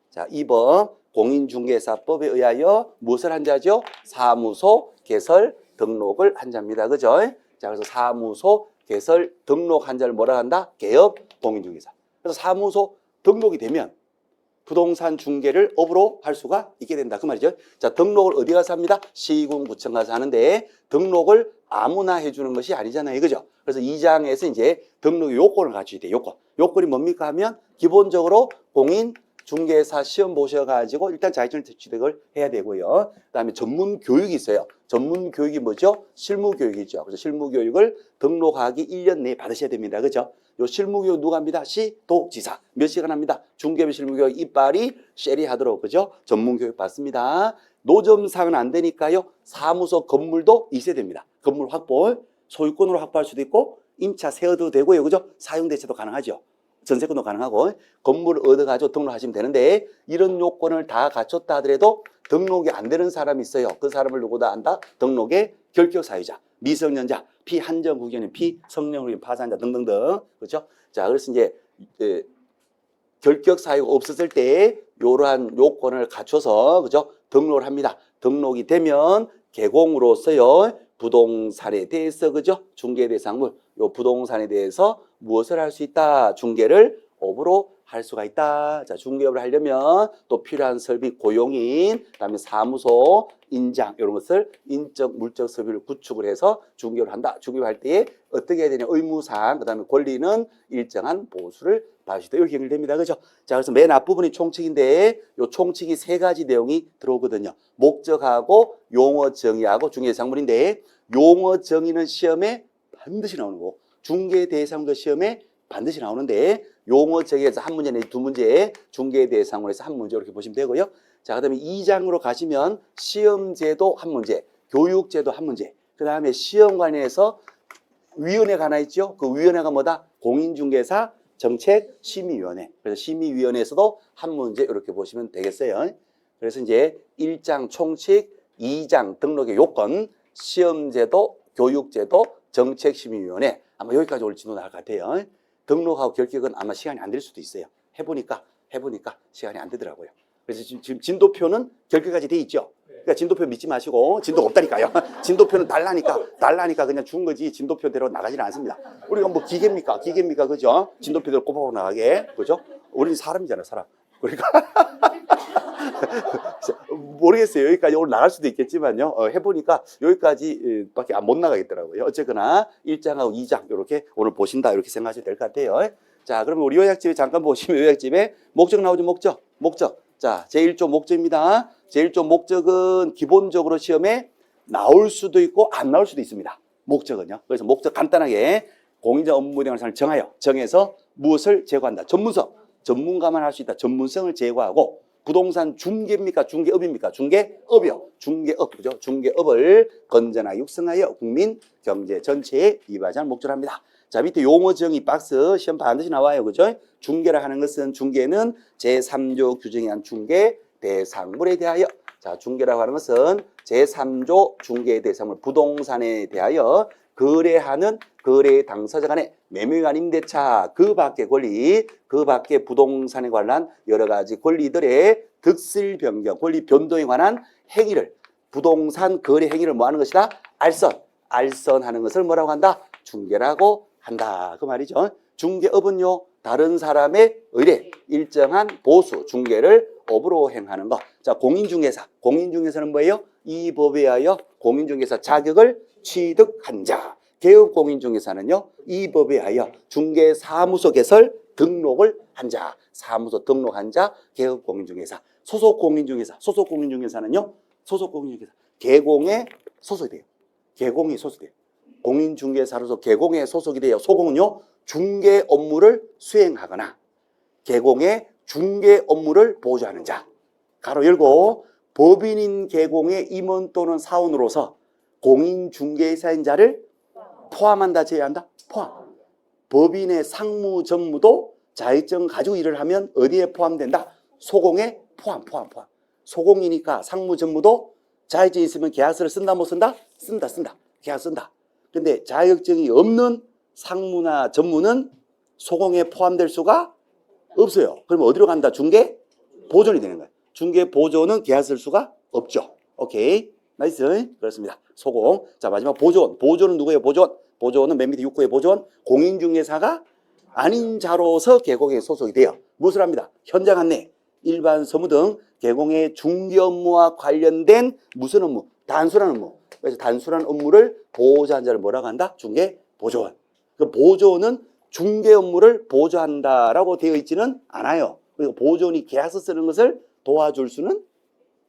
자, 이 법 공인중개사법에 의하여 무엇을 한 자죠? 사무소 개설 등록을 한 자입니다. 그죠? 자, 그래서 사무소 개설 등록 한 자를 뭐라 한다? 개업 공인중개사. 그래서 사무소 등록이 되면 부동산 중개를 업으로 할 수가 있게 된다. 그 말이죠. 자, 등록을 어디 가서 합니다? 시군구청 가서 하는데 등록을 아무나 해주는 것이 아니잖아요. 그죠? 그래서 2장에서 이제 등록의 요건을 갖춰야 돼요. 요건이 뭡니까 하면 기본적으로 공인 중개사 시험 보셔가지고 일단 자격증을 취득을 해야 되고요. 그 다음에 전문 교육이 있어요. 전문 교육이 뭐죠? 실무 교육이죠. 그래서 실무 교육을 등록하기 1년 내에 받으셔야 됩니다. 그죠? 요 실무 교육 누가 합니다? 시도지사. 몇 시간 합니다? 중개업 실무 교육 이빨이 쉐리하도록, 그죠? 전문 교육 받습니다. 노점상은 안 되니까요. 사무소 건물도 있어야 됩니다. 건물 확보, 소유권으로 확보할 수도 있고 임차 세어도 되고요. 그죠? 사용 대체도 가능하죠. 전세권도 가능하고 건물을 얻어가지고 등록하시면 되는데, 이런 요건을 다 갖췄다 하더라도 등록이 안 되는 사람이 있어요. 그 사람을 누구다 안다? 등록의 결격 사유자, 미성년자, 피한정후견인, 피성년후견인 파산자 등등등. 그렇죠? 자, 그래서 이제 결격 사유가 없었을 때 이러한 요건을 갖춰서, 그죠? 등록을 합니다. 등록이 되면 개공으로서요, 부동산에 대해서, 그죠? 중개 대상물, 요 부동산에 대해서 무엇을 할 수 있다? 중개를 업으로 할 수가 있다. 자, 중개업을 하려면 또 필요한 설비, 고용인, 그다음에 사무소, 인장 이런 것을 인적, 물적 설비를 구축을 해서 중개업을 한다. 중개업을 할 때에 어떻게 해야 되냐? 의무사항, 그다음에 권리는 일정한 보수를 받을 수 있다. 이렇게 연결됩니다. 그죠? 자, 그래서 맨 앞부분이 총칙인데 요 총칙이 3가지 내용이 들어오거든요. 목적하고 용어 정의하고 중개 대상물인데, 용어 정의는 시험에 반드시 나오는 거고 중개 대상도 시험에 반드시 나오는데, 용어 정의에서 한 문제 내지 두 문제 중개에 대상으로 해서 한 문제 이렇게 보시면 되고요. 자, 그다음에 2장으로 가시면 시험제도 한 문제, 교육제도 한 문제. 그다음에 시험관에서 위원회가 하나 있죠. 그 위원회가 뭐다? 공인중개사 정책심의위원회. 그래서 심의위원회에서도 한 문제 이렇게 보시면 되겠어요. 그래서 이제 1장 총칙, 2장 등록의 요건, 시험제도, 교육제도, 정책심의위원회. 아마 여기까지 올 지도 나올 것 같아요. 등록하고 결격은 아마 시간이 안 될 수도 있어요. 해보니까 시간이 안 되더라고요. 그래서 지금 진도표는 결격까지 돼 있죠. 그러니까 진도표 믿지 마시고, 진도가 없다니까요. 진도표는 달라니까 그냥 준 거지 진도표대로 나가지는 않습니다. 우리가 뭐 기계입니까? 그죠? 진도표대로 꼽아보고 나가게. 그죠? 우리는 사람이잖아요, 사람. 그러니까. 모르겠어요. 여기까지 오늘 나갈 수도 있겠지만요. 해보니까 여기까지 밖에 못 나가겠더라고요. 어쨌거나 1장하고 2장 이렇게 오늘 보신다 이렇게 생각하시면 될 것 같아요. 자, 그러면 우리 요약집에 잠깐 보시면 요약집에 목적 나오죠. 목적. 자, 제1조 목적입니다. 제1조 목적은 기본적으로 시험에 나올 수도 있고 안 나올 수도 있습니다. 목적은요. 그래서 목적 간단하게 공인자 업무에 관한 사항을 정해서 무엇을 제고한다. 전문가만 할 수 있다. 전문성을 제고하고 부동산 중개입니까? 중개업입니까? 중개업이요. 중개업, 그죠? 중개업을 건전하게 육성하여 국민 경제 전체에 이바지하는 목적을 합니다. 자, 밑에 용어 정의 박스 시험 반드시 나와요. 그죠? 중개라 하는 것은 중개는 제3조 규정에 의한 중개 대상물에 대하여. 자, 중개라고 하는 것은 제3조 중개 대상물 부동산에 대하여 거래하는 거래 당사자 간의 매매관 임대차 그 밖의 권리, 그 밖의 부동산에 관한 여러 가지 권리들의 득실 변경, 권리 변동에 관한 행위를 부동산 거래 행위를 뭐 하는 것이다? 알선하는 것을 뭐라고 한다? 중개라고 한다. 그 말이죠. 중개업은요, 다른 사람의 의뢰, 일정한 보수, 중개를 업으로 행하는 것. 자, 공인중개사는 뭐예요? 이 법에 의하여 공인중개사 자격을 취득한 자. 개업공인중개사는요, 이 법에 의하여 중개사무소 개설 등록을 한 자. 사무소 등록한 자, 개업공인중개사. 소속공인중개사는요, 개공에 소속이 돼요. 공인중개사로서 개공에 소속이 돼요. 소공은요, 중개 업무를 수행하거나 개공의 중개 업무를 보조하는 자. 가로 열고 법인인 개공의 임원 또는 사원으로서 공인중개사인 자를 포함한다, 제외한다? 포함. 법인의 상무, 전무도 자격증 가지고 일을 하면 어디에 포함된다? 소공에 포함. 소공이니까 상무, 전무도 자격증이 있으면 계약서를 쓴다, 못 쓴다? 쓴다. 계약서 쓴다. 근데 자격증이 없는 상무나 전무는 소공에 포함될 수가 없어요. 그러면 어디로 간다? 중개 보존이 되는 거예요. 중개 보존은 계약서 쓸 수가 없죠. 오케이. 나이스. 그렇습니다. 소공. 자, 마지막 보존. 보존은 누구예요? 보존은 맨 밑에 6호의 보존. 공인중개사가 아닌 자로서 개공에 소속이 돼요. 무엇을 합니다? 현장 안내, 일반 서무 등 개공의 중개 업무와 관련된 무슨 업무? 단순한 업무. 그래서 단순한 업무를 보조한 자를 뭐라고 한다? 중개 보존. 그 보존은 중개 업무를 보조한다라고 되어 있지는 않아요. 그리고 보존이 계약서 쓰는 것을 도와줄 수는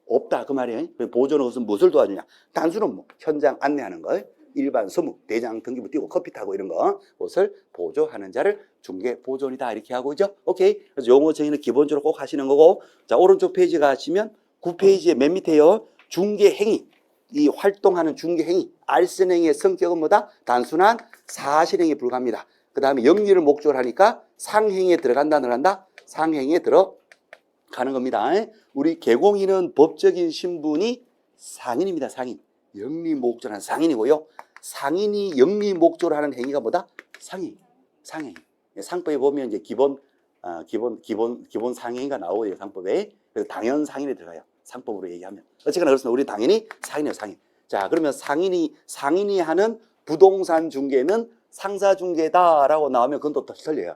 없다. 그 말이에요. 보존은 무엇을 도와주냐? 단순 업무, 현장 안내하는 걸, 일반 서무, 대장 등기부 띄고 커피 타고 이런 거, 그것을 보조하는 자를 중개 보존이다. 이렇게 하고 있죠. 오케이. 그래서 용어 정의는 기본적으로 꼭 하시는 거고, 자, 오른쪽 페이지 가시면 9페이지의 맨 밑에요. 중개 행위. 이 활동하는 중개 행위, 알선 행위의 성격은 뭐다? 단순한 사실행위에 불과합니다. 그 다음에 영리를 목적으로 하니까 상행위에 들어간다? 상행위에 들어가는 겁니다. 우리 개공인은 법적인 신분이 상인입니다. 상인. 영리 목적으로 하는 상인이고요. 상인이 영리 목적으로 하는 행위가 뭐다? 상행. 상법에 보면 이제 기본 상행위가 나오고요. 상법에. 그래서 당연 상인에 들어가요. 상법으로 얘기하면. 어쨌거나 그렇습니다. 우리 당연히 상인이에요, 상인. 자, 그러면 상인이 하는 부동산 중개는 상사중개다라고 나오면 그건 또 틀려요.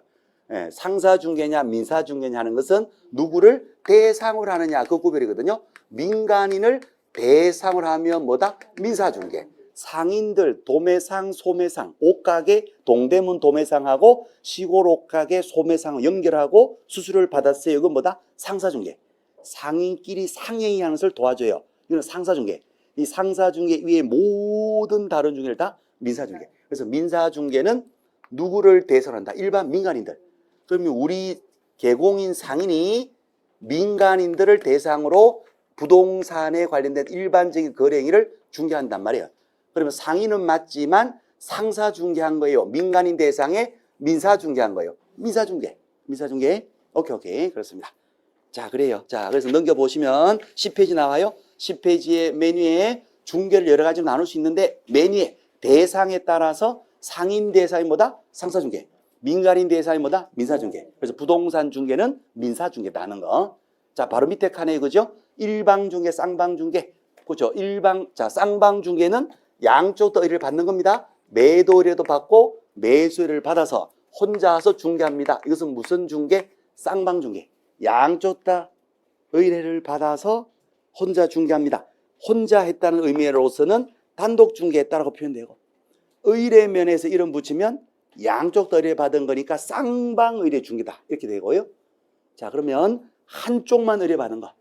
예, 상사중개냐 민사중개냐 하는 것은 누구를 대상으로 하느냐 그 구별이거든요. 민간인을 대상으로 하면 뭐다? 민사중개. 상인들, 도매상, 소매상, 옷가게, 동대문 도매상하고 시골 옷가게, 소매상을 연결하고 수수료를 받았어요. 이건 뭐다? 상사중개. 상인끼리 상행위 하는 것을 도와줘요. 이건 상사중개. 이 상사중개 위에 모든 다른 중개를 다 민사중개. 그래서 민사중개는 누구를 대상으로 한다? 일반 민간인들. 그러면 우리 개공인 상인이 민간인들을 대상으로 부동산에 관련된 일반적인 거래 행위를 중개한단 말이에요. 그러면 상인은 맞지만 상사 중개한 거예요. 민간인 대상에 민사 중개한 거예요. 민사 중개. 오케이. 그렇습니다. 자, 그래요. 자, 그래서 넘겨보시면 10페이지 나와요. 10페이지의 메뉴에 중개를 여러 가지로 나눌 수 있는데 메뉴에 대상에 따라서 상인 대상이 뭐다? 상사 중개. 민간인 대상이 뭐다? 민사 중개. 그래서 부동산 중개는 민사 중개다 하는 거. 자, 바로 밑에 칸에 그죠? 일방 중개, 쌍방 중개. 그죠? 쌍방 중개는 양쪽 다 의뢰를 받는 겁니다. 매도 의뢰도 받고 매수 의뢰를 받아서 혼자서 중개합니다. 이것은 무슨 중개? 쌍방 중개. 양쪽 다 의뢰를 받아서 혼자 중개합니다. 혼자 했다는 의미로서는 단독 중개했다라고 표현되고, 의뢰면에서 이름 붙이면 양쪽 다 의뢰 받은 거니까 쌍방 의뢰 중개다 이렇게 되고요. 자, 그러면 한쪽만 의뢰 받은 거,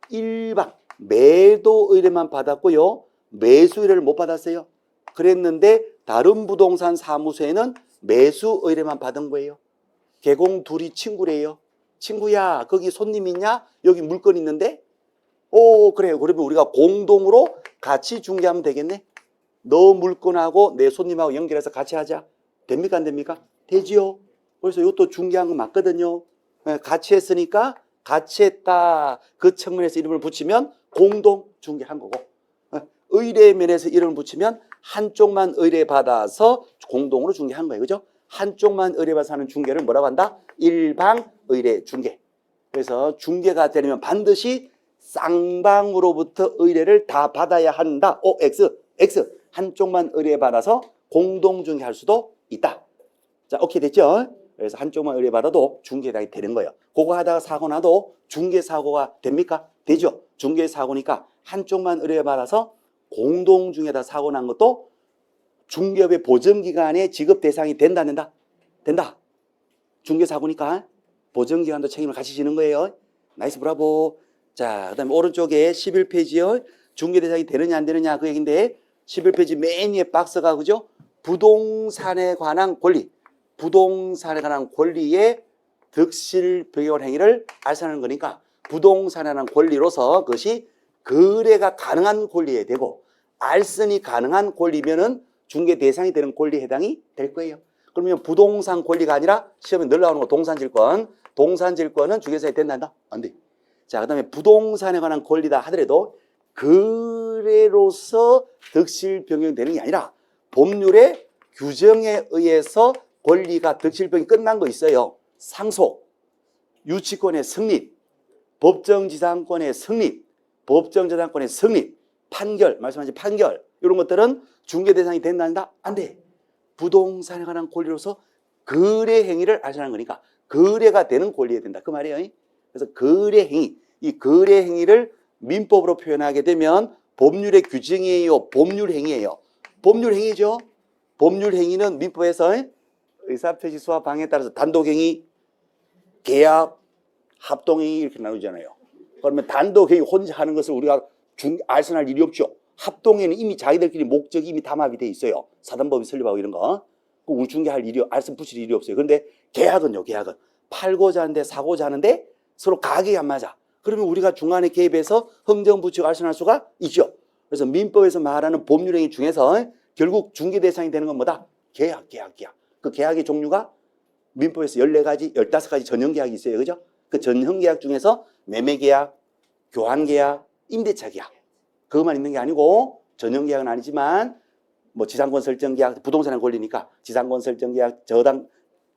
일방 매도 의뢰만 받았고요. 매수 의뢰를 못 받았어요. 그랬는데 다른 부동산 사무소에는 매수 의뢰만 받은 거예요. 개공 둘이 친구래요. 친구야, 거기 손님 있냐? 여기 물건 있는데? 오, 그래요. 그러면 우리가 공동으로 같이 중개하면 되겠네. 너 물건하고 내 손님하고 연결해서 같이 하자. 됩니까? 안 됩니까? 되지요. 그래서 이것도 중개한 거 맞거든요. 같이 했으니까 같이 했다. 그 측면에서 이름을 붙이면 공동 중개한 거고, 의뢰면에서 이름을 붙이면 한쪽만 의뢰받아서 공동으로 중개한 거예요. 그죠? 한쪽만 의뢰받아서 하는 중개를 뭐라고 한다? 일방 의뢰 중개. 그래서 중개가 되려면 반드시 쌍방으로부터 의뢰를 다 받아야 한다. X. 한쪽만 의뢰받아서 공동 중개할 수도 있다. 자, 오케이 됐죠? 그래서 한쪽만 의뢰받아도 중개가 되는 거예요. 그거 하다가 사고 나도 중개사고가 됩니까? 되죠. 중개사고니까 한쪽만 의뢰받아서 공동 중개다 사고 난 것도 중개업의 보증기간에 지급 대상이 된다, 안 된다? 된다. 중개사고니까 보증기간도 책임을 같이 지는 거예요. 나이스 브라보. 자, 그 다음에 오른쪽에 11페이지요. 중개대상이 되느냐 안 되느냐 그 얘기인데, 11페이지 맨 위에 박스가 그죠? 부동산에 관한 권리. 부동산에 관한 권리의 득실 변경 행위를 알선하는 거니까 부동산에 관한 권리로서 그것이 거래가 가능한 권리에 되고 알선이 가능한 권리면은 중개 대상이 되는 권리에 해당이 될 거예요. 그러면 부동산 권리가 아니라 시험에 늘 나오는 거 동산질권. 동산질권은 중개사에 된다? 안 돼. 자, 그 다음에 부동산에 관한 권리다 하더라도 거래로서 득실 변경되는 게 아니라 법률의 규정에 의해서 권리가 득실 변경이 끝난 거 있어요. 상속, 유치권의 성립, 법정지상권의 성립, 법정저당권의 성립, 판결, 말씀하신 판결, 이런 것들은 중개 대상이 된다? 안 돼. 부동산에 관한 권리로서 거래 행위를 알선하는 거니까 거래가 되는 권리에 된다. 그 말이에요. 그래서 거래 행위, 이 거래 행위를 민법으로 표현하게 되면 법률의 규정이에요? 법률 행위예요? 법률 행위죠. 법률 행위는 민법에서 의사표시 수와 방해에 따라서 단독행위, 계약, 합동행위 이렇게 나누잖아요. 그러면 단독행위 혼자 하는 것을 우리가 알선할 일이 없죠. 합동행위는 이미 자기들끼리 목적이 이미 담합이 돼 있어요. 사단법이 설립하고 이런 거. 우리 중개할 일이, 알선 붙일 일이 없어요. 그런데 계약은요, 계약은. 팔고자 하는데 사고자 하는데 서로 가격이 안 맞아. 그러면 우리가 중간에 개입해서 흥정 붙이고 알선할 수가 있죠. 그래서 민법에서 말하는 법률행위 중에서 결국 중개 대상이 되는 건 뭐다? 계약. 그 계약의 종류가 민법에서 14가지, 15가지 전형계약이 있어요. 그죠? 그 전형계약 중에서 매매계약, 교환계약, 임대차계약. 그것만 있는 게 아니고 전형계약은 아니지만 뭐 지상권 설정계약, 부동산에 걸리니까 지상권 설정계약,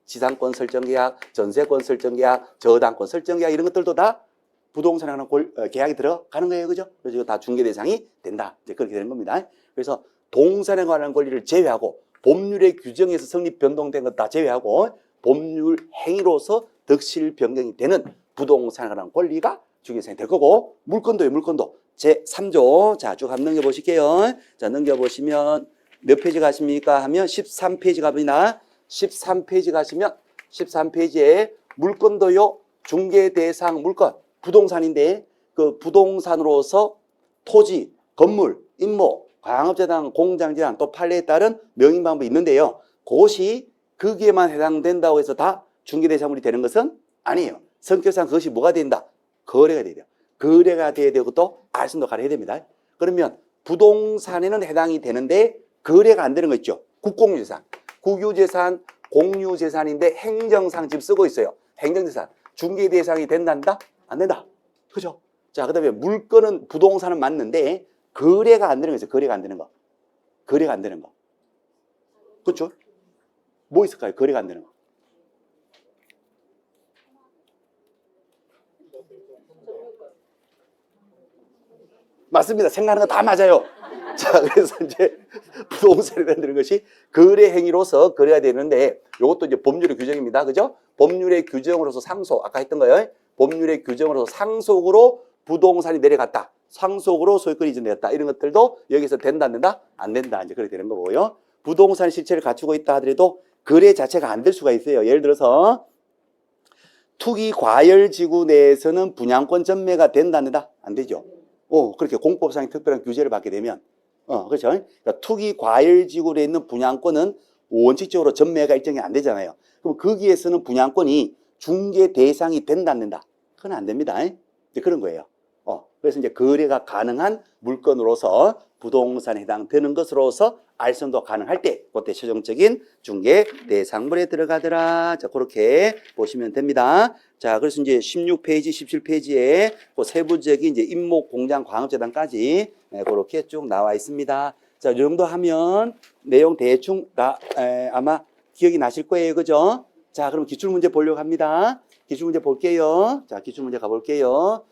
지상권 설정계약, 전세권 설정계약, 저당권 설정계약 이런 것들도 다 부동산에 관한 계약이 들어가는 거예요. 그죠? 그래서 이거 다 중개 대상이 된다. 이제 그렇게 되는 겁니다. 그래서 동산에 관한 권리를 제외하고 법률의 규정에서 성립 변동된 것 다 제외하고 법률 행위로서 득실 변경이 되는 부동산에 관한 권리가 중개대상이 될 거고, 물건도요. 물건도 제3조. 자, 쭉 한번 넘겨보실게요. 자, 넘겨보시면 몇 페이지 가십니까 하면 13페이지 가보니까 13페이지 가시면 13페이지에 물건도요. 중개 대상 물건 부동산인데 그 부동산으로서 토지, 건물, 임모, 광업재단, 공장재단 또 판례에 따른 명의 방법이 있는데요. 그것이 거기에만 해당된다고 해서 다 중개대상물이 되는 것은 아니에요. 성격상 그것이 뭐가 된다? 거래가 돼야 돼요. 거래가 돼야 되고 또 알선도 가려야 됩니다. 그러면 부동산에는 해당이 되는데 거래가 안 되는 거 있죠. 국공유재산, 국유재산, 공유재산인데 행정상 지금 쓰고 있어요. 행정재산. 중개 대상이 된단다? 안 된다. 그죠? 자, 그 다음에 물건은 부동산은 맞는데 거래가 안 되는 거죠. 거래가 안 되는 거. 거래가 안 되는 거. 그렇죠? 뭐 있을까요? 거래가 안 되는 거. 맞습니다. 생각하는 거 다 맞아요. 자, 그래서 이제 부동산에 대한 것이 거래 행위로서 거래가 되는데 이것도 이제 법률의 규정입니다. 그죠? 법률의 규정으로서 상속, 아까 했던 거예요. 법률의 규정으로서 상속으로 부동산이 내려갔다. 상속으로 소유권이 이전되었다. 이런 것들도 여기서 된다, 안 된다? 안 된다. 이제 그렇게 되는 거고요. 부동산 실체를 갖추고 있다 하더라도 거래 자체가 안 될 수가 있어요. 예를 들어서 투기 과열 지구 내에서는 분양권 전매가 된다, 안 된다? 안 되죠. 그렇게 공법상의 특별한 규제를 받게 되면, 그렇죠. 그러니까 투기 과열 지구에 있는 분양권은 원칙적으로 전매가 일정이 안 되잖아요. 그럼 거기에서는 분양권이 중개 대상이 된다, 안 된다? 그건 안 됩니다. 그런 거예요. 그래서 이제 거래가 가능한 물건으로서 부동산에 해당되는 것으로서 알선도 가능할 때 그때 최종적인 중개 대상물에 들어가더라. 자, 그렇게 보시면 됩니다. 자, 그래서 이제 16페이지, 17페이지에 그 세부적인 이제 임목 공장 광업재단까지 그렇게 쭉 나와 있습니다. 자, 이 정도 하면 내용 대충 아마 기억이 나실 거예요. 그죠? 자, 그럼 기출문제 보려고 합니다. 기출문제 볼게요. 자, 기출문제 가볼게요.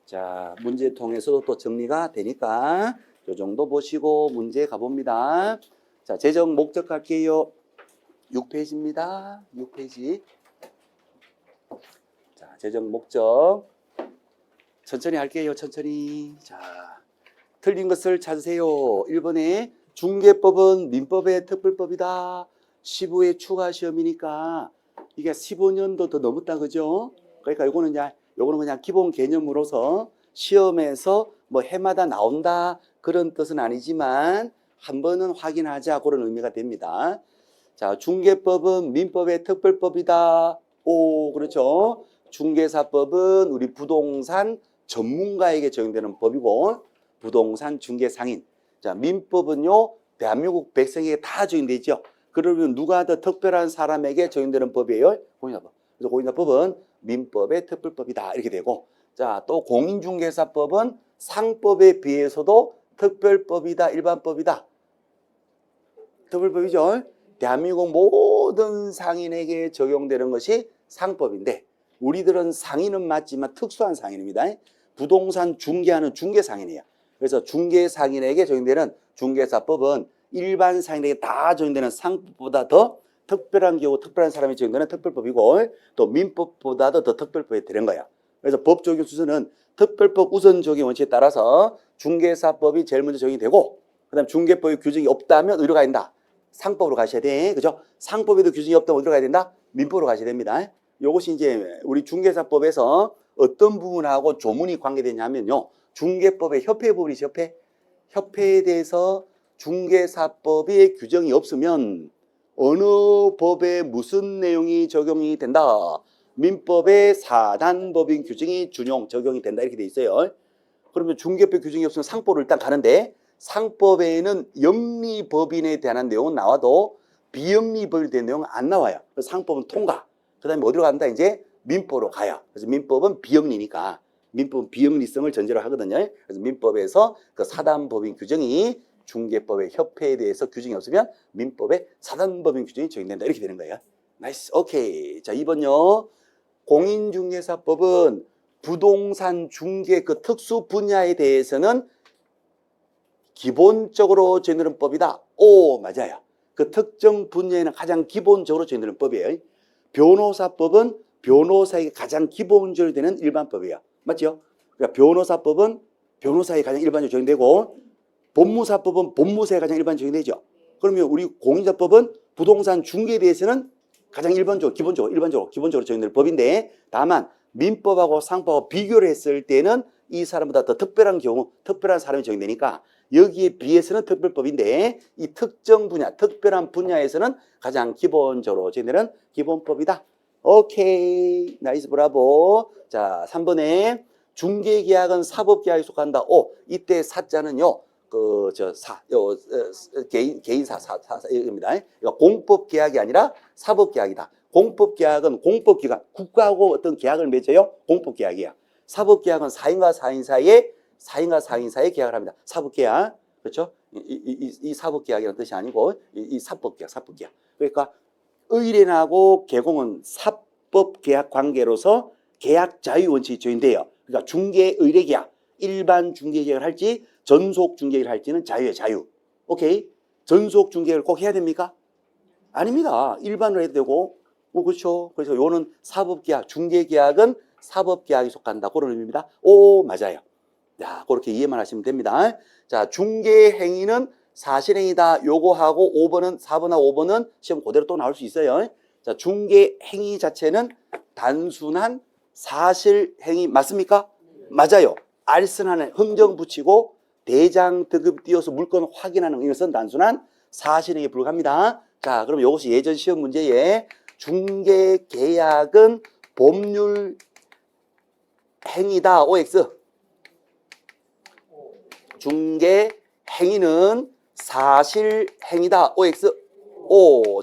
자, 문제통에서도 또 정리가 되니까 이 정도 보시고 문제 가봅니다. 자, 재정 목적 갈게요. 6페이지입니다. 6페이지. 자, 재정 목적. 천천히 할게요. 천천히. 자, 틀린 것을 찾으세요. 1번에 중개법은 민법의 특별법이다. 15회 추가 시험이니까 이게 15년도 더 넘었다. 그죠? 그러니까 요거는 그냥 기본 개념으로서 시험에서 뭐 해마다 나온다 그런 뜻은 아니지만 한 번은 확인하자 그런 의미가 됩니다. 자, 중개법은 민법의 특별법이다. 오, 그렇죠. 중개사법은 우리 부동산 전문가에게 적용되는 법이고 부동산 중개상인. 자, 민법은요 대한민국 백성에게 다 적용되죠. 그러면 누가 더 특별한 사람에게 적용되는 법이에요? 공인사법. 그래서 공인사법은 민법의 특별법이다 이렇게 되고, 자, 또 공인중개사법은 상법에 비해서도 특별법이다, 일반법이다. 특별법이죠. 대한민국 모든 상인에게 적용되는 것이 상법인데 우리들은 상인은 맞지만 특수한 상인입니다. 부동산 중개하는 중개상인이에요. 그래서 중개상인에게 적용되는 중개사법은 일반 상인에게 다 적용되는 상법보다 더 특별한 경우 특별한 사람이 적용되는 특별법이고 또 민법보다도 더 특별법이 되는 거야. 그래서 법 적용 순서는 특별법 우선 적용 원칙에 따라서 중개사법이 제일 먼저 적용이 되고 그다음 중개법의 규정이 없다면 어디로 가야 된다? 상법으로 가셔야 돼. 그죠? 상법에도 규정이 없다면 어디로 가야 된다? 민법으로 가셔야 됩니다. 이것이 이제 우리 중개사법에서 어떤 부분하고 조문이 관계되냐면요. 중개법의 협회 부분이죠. 협회에 대해서 중개사법의 규정이 없으면 어느 법에 무슨 내용이 적용이 된다. 민법의 사단법인 규정이 준용, 적용이 된다. 이렇게 돼 있어요. 그러면 중개법 규정이 없으면 상법으로 일단 가는데 상법에는 영리법인에 대한 내용은 나와도 비영리법에 대한 내용은 안 나와요. 그래서 상법은 통과. 그 다음에 어디로 간다? 이제 민법으로 가요. 그래서 민법은 비영리니까 민법은 비영리성을 전제로 하거든요. 그래서 민법에서 그 사단법인 규정이 중개법의 협회에 대해서 규정이 없으면 민법의 사단법인 규정이 적용된다. 이렇게 되는 거예요. 나이스. 오케이. 자, 2번요. 공인중개사법은 부동산 중개 그 특수 분야에 대해서는 기본적으로 적용되는 법이다. 오, 맞아요. 그 특정 분야에는 가장 기본적으로 적용되는 법이에요. 변호사법은 변호사에게 가장 기본적으로 되는 일반법이에요. 맞죠? 그러니까 변호사법은 변호사에게 가장 일반적으로 적용되고 법무사법은 법무사에 가장 일반적으로 적용되죠. 그러면 우리 공인사법은 부동산 중개에 대해서는 가장 기본적으로 적용될 법인데 다만 민법하고 상법하고 비교를 했을 때는 이 사람보다 더 특별한 경우, 특별한 사람이 적용되니까 여기에 비해서는 특별법인데 이 특정 분야, 특별한 분야에서는 가장 기본적으로 적용되는 기본법이다. 오케이. 나이스 브라보. 자, 3번에 중개계약은 사법계약에 속한다. 이때 사자는요. 개인사, 이겁니다. 이거 공법계약이 아니라 사법계약이다. 공법계약은 공법기관, 국가하고 어떤 계약을 맺어요? 공법계약이야. 사법계약은 사인과 사인 사이에 계약을 합니다. 사법계약. 그렇죠? 이 사법계약이라는 뜻이 아니고, 이 사법계약. 그러니까 의뢰인하고 개공은 사법계약 관계로서 계약 자유 원칙이 적용돼요. 그러니까 중개 의뢰계약, 일반 중개계약을 할지 전속 중개를 할지는 자유예요, 자유. 오케이? 전속 중개를 꼭 해야 됩니까? 아닙니다. 일반으로 해도 되고, 그렇죠. 그래서 요는 사법계약, 중개계약은 사법계약에 속한다. 그런 의미입니다. 맞아요. 자, 그렇게 이해만 하시면 됩니다. 자, 중개행위는 사실행위다. 요거 하고 4번하고 5번은 시험 그대로 또 나올 수 있어요. 자, 중개행위 자체는 단순한 사실행위 맞습니까? 맞아요. 알선하는 흥정 붙이고 대장 등급 띄워서 물건 확인하는 이것은 단순한 사실행위에 불과합니다. 자, 그럼 이것이 예전 시험 문제에 중개계약은 법률 행위다. OX. 중개행위는 사실행위다. OX.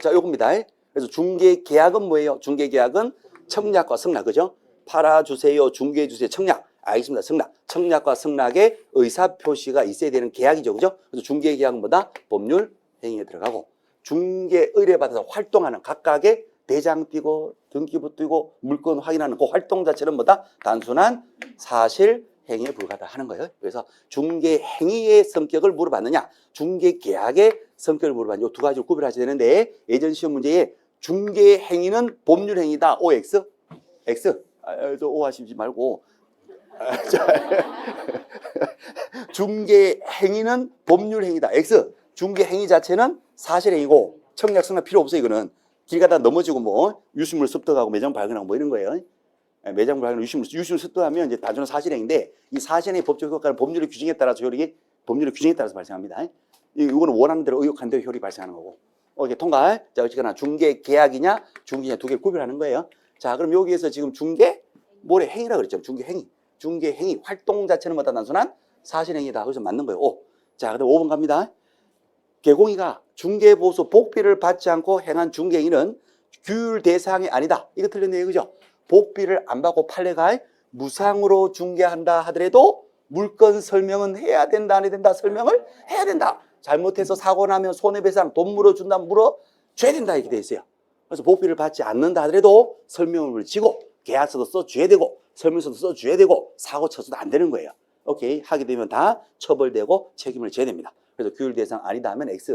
자, 요겁니다. 그래서 중개계약은 뭐예요? 중개계약은 청약과 승낙, 그죠? 팔아주세요, 중개해주세요, 청약. 알겠습니다. 청약과 승낙의 의사표시가 있어야 되는 계약이죠. 그죠? 그래서 중개계약은 뭐다? 법률 행위에 들어가고, 중개 의뢰받아서 활동하는 각각의 대장 띄고 등기부 띄고 물건 확인하는 그 활동 자체는 뭐다? 단순한 사실 행위에 불과하다 하는 거예요. 그래서 중개 행위의 성격을 물어봤느냐, 중개 계약의 성격을 물어봤느냐, 이 두 가지를 구별하셔야 되는데, 예전 시험 문제에 중개 행위는 법률 행위다. OX. X. O 하시지 말고. 중개 행위는 법률 행위다. X. 중개 행위 자체는 사실 행위고 청약 승낙 필요 없어. 이거는 길 가다 넘어지고 뭐 유실물 습득하고 매장 발견하고 뭐 이런 거예요. 매장 발견 유실물 습득하면 이제 단순한 사실행위인데, 이 사실행위 법적 효과는 법률의 규정에 따라서 효력이 법률의 규정에 따라서 발생합니다. 이거는 원하는 대로 의혹한 대로 효력이 발생하는 거고. 이게 통과. 자, 어쨌거나 중개 계약이냐 중개냐 두 개를 구별하는 거예요. 자, 그럼 여기에서 지금 중개 뭐래 행위라 그랬죠. 중개 행위 활동 자체는 뭐다? 단순한 사실행위다. 그래서 맞는 거예요. 자, 그다음 5번 갑니다. 개공이가 중개보수 복비를 받지 않고 행한 중개행위는 규율 대상이 아니다. 이거 틀렸네요. 그죠? 복비를 안 받고 판례가 무상으로 중개한다 하더라도 물건 설명은 해야 된다, 안 해야 된다? 설명을 해야 된다. 잘못해서 사고 나면 손해배상 돈 물어준다, 물어줘야 된다. 이렇게 돼 있어요. 그래서 복비를 받지 않는다 하더라도 설명을 지고 계약서도 써줘야 되고 설명서도 써줘야 되고 사고 쳐서도 안 되는 거예요. 오케이. 하게 되면 다 처벌되고 책임을 져야 됩니다. 그래서 규율 대상 아니다 하면 X.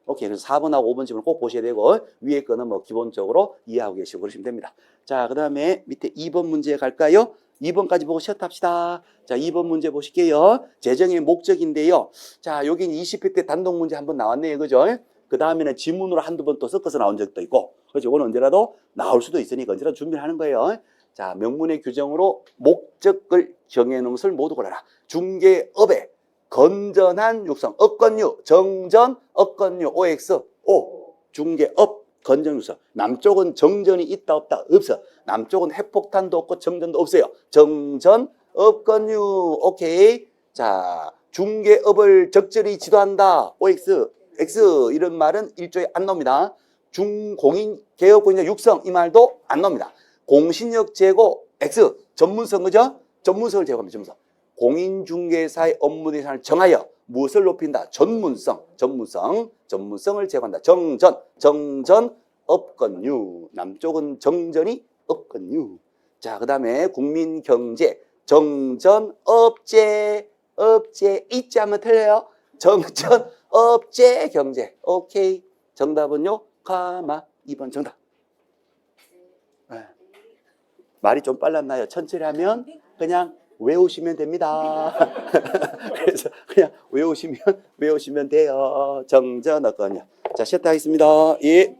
오케이. 그래서 4번하고 5번 질문 꼭 보셔야 되고, 위에 거는 뭐 기본적으로 이해하고 계시고 그러시면 됩니다. 자, 그 다음에 밑에 2번 문제 갈까요? 2번까지 보고 쉬었답시다. 자, 2번 문제 보실게요. 재정의 목적인데요. 자, 여긴 20회 때 단독 문제 한번 나왔네요. 그죠? 그 다음에는 지문으로 한두 번 또 섞어서 나온 적도 있고, 그렇죠? 이건 언제라도 나올 수도 있으니까 언제라도 준비를 하는 거예요. 자, 명문의 규정으로 목적을 정해놓은 것을 모두 골라라. 중개업의 건전한 육성, 업건유, 정전, 업건유, OX, O. 중개업, 건전 육성. 남쪽은 정전이 있다, 없다? 없어. 남쪽은 핵폭탄도 없고 정전도 없어요. 정전, 업건유, 오케이. 자, 중개업을 적절히 지도한다, OX, X. 이런 말은 일조에 안 나옵니다. 중공인 개업권자 육성, 이 말도 안 나옵니다. 공신력 제고, X. 전문성, 그죠? 전문성을 제공합니다, 전문성. 공인중개사의 업무 대상을 정하여 무엇을 높인다? 전문성을 제공한다. 정전, 업건유. 남쪽은 정전이 업건유. 자, 그 다음에 국민경제, 정전, 업제, 있지 하면 틀려요. 정전, 업제, 경제. 오케이. 정답은요, 2번 정답. 네. 말이 좀 빨랐나요? 천천히 하면 그냥 외우시면 됩니다. 그래서 그냥 외우시면 돼요. 정전, 업건유. 자, 쉬었다 하겠습니다. 예.